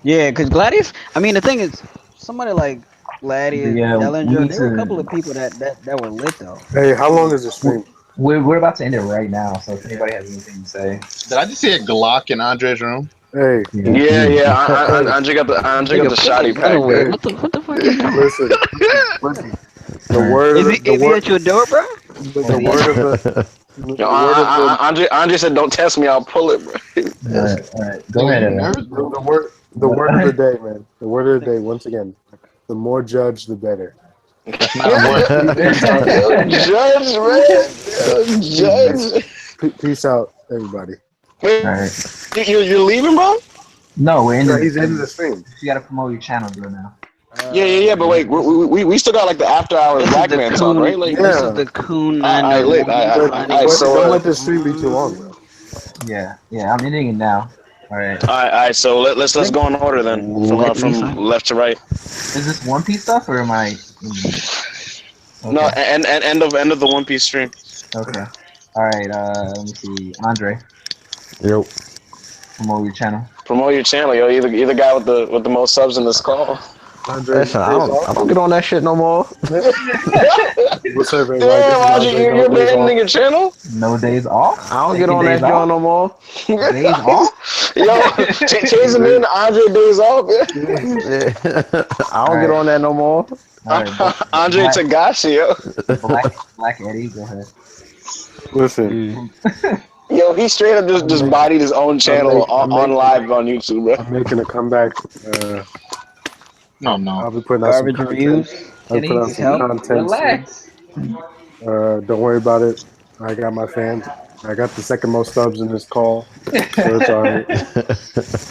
Speaker 3: Yeah, because Gladius. I mean, the thing is, somebody like Gladius, Dellinger, there were a couple of people that were lit though.
Speaker 4: Hey, how long is the stream?
Speaker 2: We're about to end it right now, so if anybody has anything to say.
Speaker 7: Did I just see a Glock in Andre's room?
Speaker 4: Hey.
Speaker 1: Yeah. Andre got the shoddy pack.
Speaker 3: What the fuck is that?
Speaker 4: Listen. The word
Speaker 3: Is he at your door, bro?
Speaker 4: The word of the
Speaker 1: Andre said, "Don't test me, I'll pull it, bro."
Speaker 2: All right. Go ahead.
Speaker 4: The word of the day, man. The word of the day. Once again, the more judge, the better.
Speaker 1: Judge, man. Judge.
Speaker 4: Peace out, everybody.
Speaker 1: Wait,
Speaker 2: Alright.
Speaker 1: you're leaving, bro?
Speaker 2: No, we're in the.
Speaker 4: He's in the stream.
Speaker 2: You gotta promote your channel, bro. Now.
Speaker 1: Yeah. But wait, we still got like the after hours black man talk, right? Like,
Speaker 3: this is the Coon
Speaker 1: Alright, lit. Alright, so
Speaker 4: don't let this stream be too long, bro.
Speaker 2: Yeah. I'm ending it now. Alright.
Speaker 1: Alright, so let's go in order then, from left to right.
Speaker 2: Is this One Piece stuff or am I? Okay.
Speaker 1: No, end of the One Piece stream.
Speaker 2: Okay. Alright. Let me see. Andre,
Speaker 5: Yo.
Speaker 2: promote your channel.
Speaker 1: Promote your channel, yo. You're the guy with the most subs in this call.
Speaker 4: Andre,
Speaker 5: Listen, I don't get on that shit no more.
Speaker 4: What's up, everybody?
Speaker 1: Damn, Roger, you're abandoning your channel?
Speaker 2: No days off.
Speaker 5: I don't get on that joint no more.
Speaker 2: Days off.
Speaker 1: Yo, change the name to Andre Days Off.
Speaker 5: Yeah. I don't get on that no more.
Speaker 2: Alright,
Speaker 1: Andre Tagashi, yo.
Speaker 2: Black Eddie, go ahead.
Speaker 4: Listen,
Speaker 1: Yo, he straight up just bodied his own channel on live on YouTube, bro.
Speaker 4: I'm making a comeback.
Speaker 7: No.
Speaker 4: I'll be putting out some
Speaker 3: Garbage
Speaker 4: content.
Speaker 3: reviews.
Speaker 4: I'll put out some content.
Speaker 2: Relax.
Speaker 4: Don't worry about it. I got my fans. I got the second most subs in this call, so it's alright.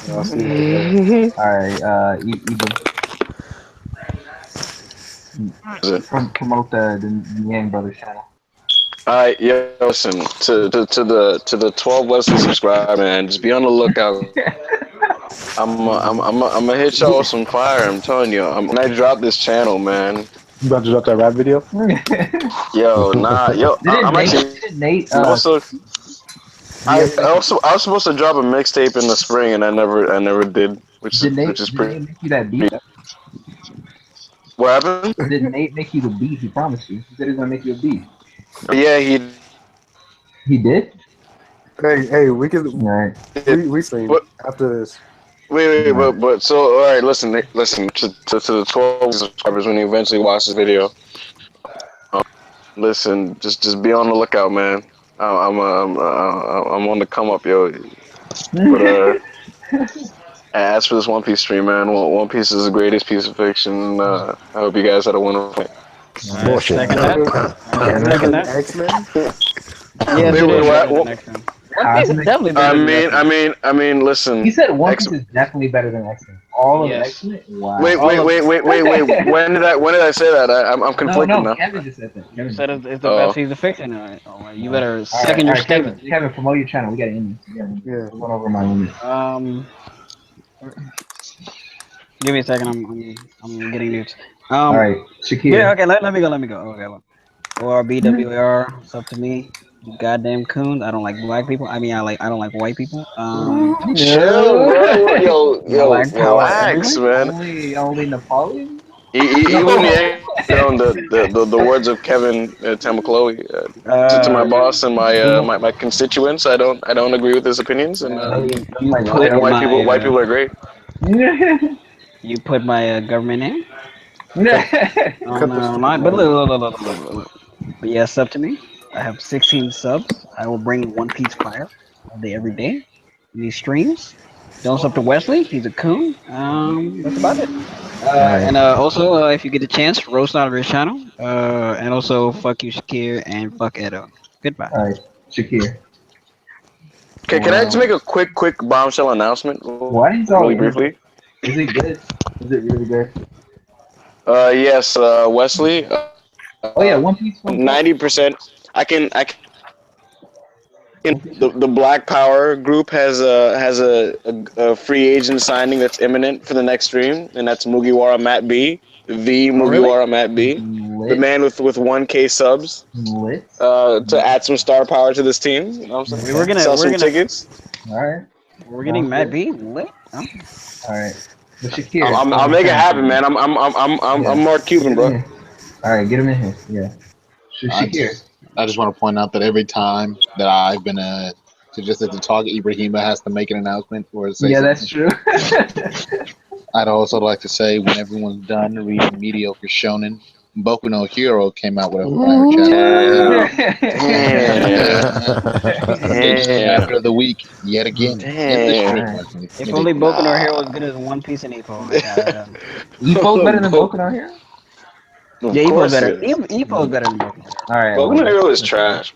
Speaker 4: I'll see you later.
Speaker 2: Alright, promote the Yang Brothers channel.
Speaker 1: Alright, yo, listen to the 12 Wesley subscribe, man. Just be on the lookout. I'm gonna hit y'all with some fire. I'm telling you. When I drop this channel, man.
Speaker 4: You about to drop that rap video?
Speaker 1: Yo, nah, yo. I'm actually.
Speaker 2: Nate,
Speaker 1: I was supposed to drop a mixtape in the spring, and I never did, which is pretty.
Speaker 2: Did Nate make you that beat?
Speaker 1: What happened?
Speaker 2: Did Nate make you the beat? He promised you. He said he was gonna make you a beat.
Speaker 1: Yeah, he
Speaker 2: did.
Speaker 4: Hey, we can.
Speaker 2: Alright.
Speaker 4: We sing after this.
Speaker 1: Wait, but so all right, listen to the 12 subscribers when you eventually watch this video. Listen, just be on the lookout, man. I'm on the come up, yo. But as for this One Piece stream, man, One Piece is the greatest piece of fiction. I hope you guys had a wonderful.
Speaker 5: Bullshit.
Speaker 3: Second that.
Speaker 4: X-Men?
Speaker 3: Yes, it is.
Speaker 1: What?
Speaker 3: One Piece is definitely better than X-Men.
Speaker 1: I mean, listen.
Speaker 2: He said One Piece is definitely better than X-Men. All of X-Men? Wow.
Speaker 1: Wait. When did I say that? I'm conflicted now.
Speaker 2: Kevin just said that.
Speaker 3: You said it's the best piece of fiction. All right, you better second your statement.
Speaker 2: Kevin, promote your channel. We got to end this. Yeah. We're going over my limit.
Speaker 3: Give me a second. I'm getting news.
Speaker 2: All right, Shakir.
Speaker 3: Yeah, okay. Let me go. Okay, look. Or BWR. It's up to me. You goddamn coons. I don't like black people. I mean, I don't like white people.
Speaker 1: Chill, bro. Yo, relax, man.
Speaker 2: Only Napoleon.
Speaker 1: Even the words of Kevin Tamacloe to my boss and my constituents. I don't agree with his opinions, and white people are great.
Speaker 3: You put my government name. But look. But yeah, sub to me. I have 16 subs. I will bring One Piece fire all day, every day. These streams. Don't sub to Wesley. He's a coon. That's about it. And also, if you get the chance, roast out of his channel. And also, fuck you, Shakir, and fuck Edo. Goodbye.
Speaker 2: All right, Shakir.
Speaker 1: Okay, can I just make a quick bombshell announcement?
Speaker 2: Why is
Speaker 1: really briefly?
Speaker 2: Is it good? Is it really good?
Speaker 1: Yes, Wesley.
Speaker 2: Oh yeah, One Piece.
Speaker 1: 90%. I can. The Black Power group has a free agent signing that's imminent for the next stream, and that's Mugiwara Matt B. The Mugiwara Matt B. The man with 1K subs. To add some star power to this team. You know what I'm saying? We're gonna sell some tickets.
Speaker 2: All right.
Speaker 3: We're getting Matt B. Lit.
Speaker 2: All right. Shakir,
Speaker 1: I'll make it happen, man. I'm Mark Cuban, bro.
Speaker 2: All right, get him in here. Yeah. Shakir.
Speaker 7: I just want to point out that every time that I've been suggested to talk, Ibrahima has to make an announcement or say something.
Speaker 2: That's true.
Speaker 7: I'd also like to say, when everyone's done reading mediocre shonen, Boku no Hero came out with a fire chapter. Chapter of the week, yet again.
Speaker 3: If only Boku no Hero was good as One Piece and Epo.
Speaker 2: Epo's better than Boku no Hero?
Speaker 3: Yeah, Epo's better. Epo's better than Boku.
Speaker 2: All right.
Speaker 1: Boku no Hero is trash.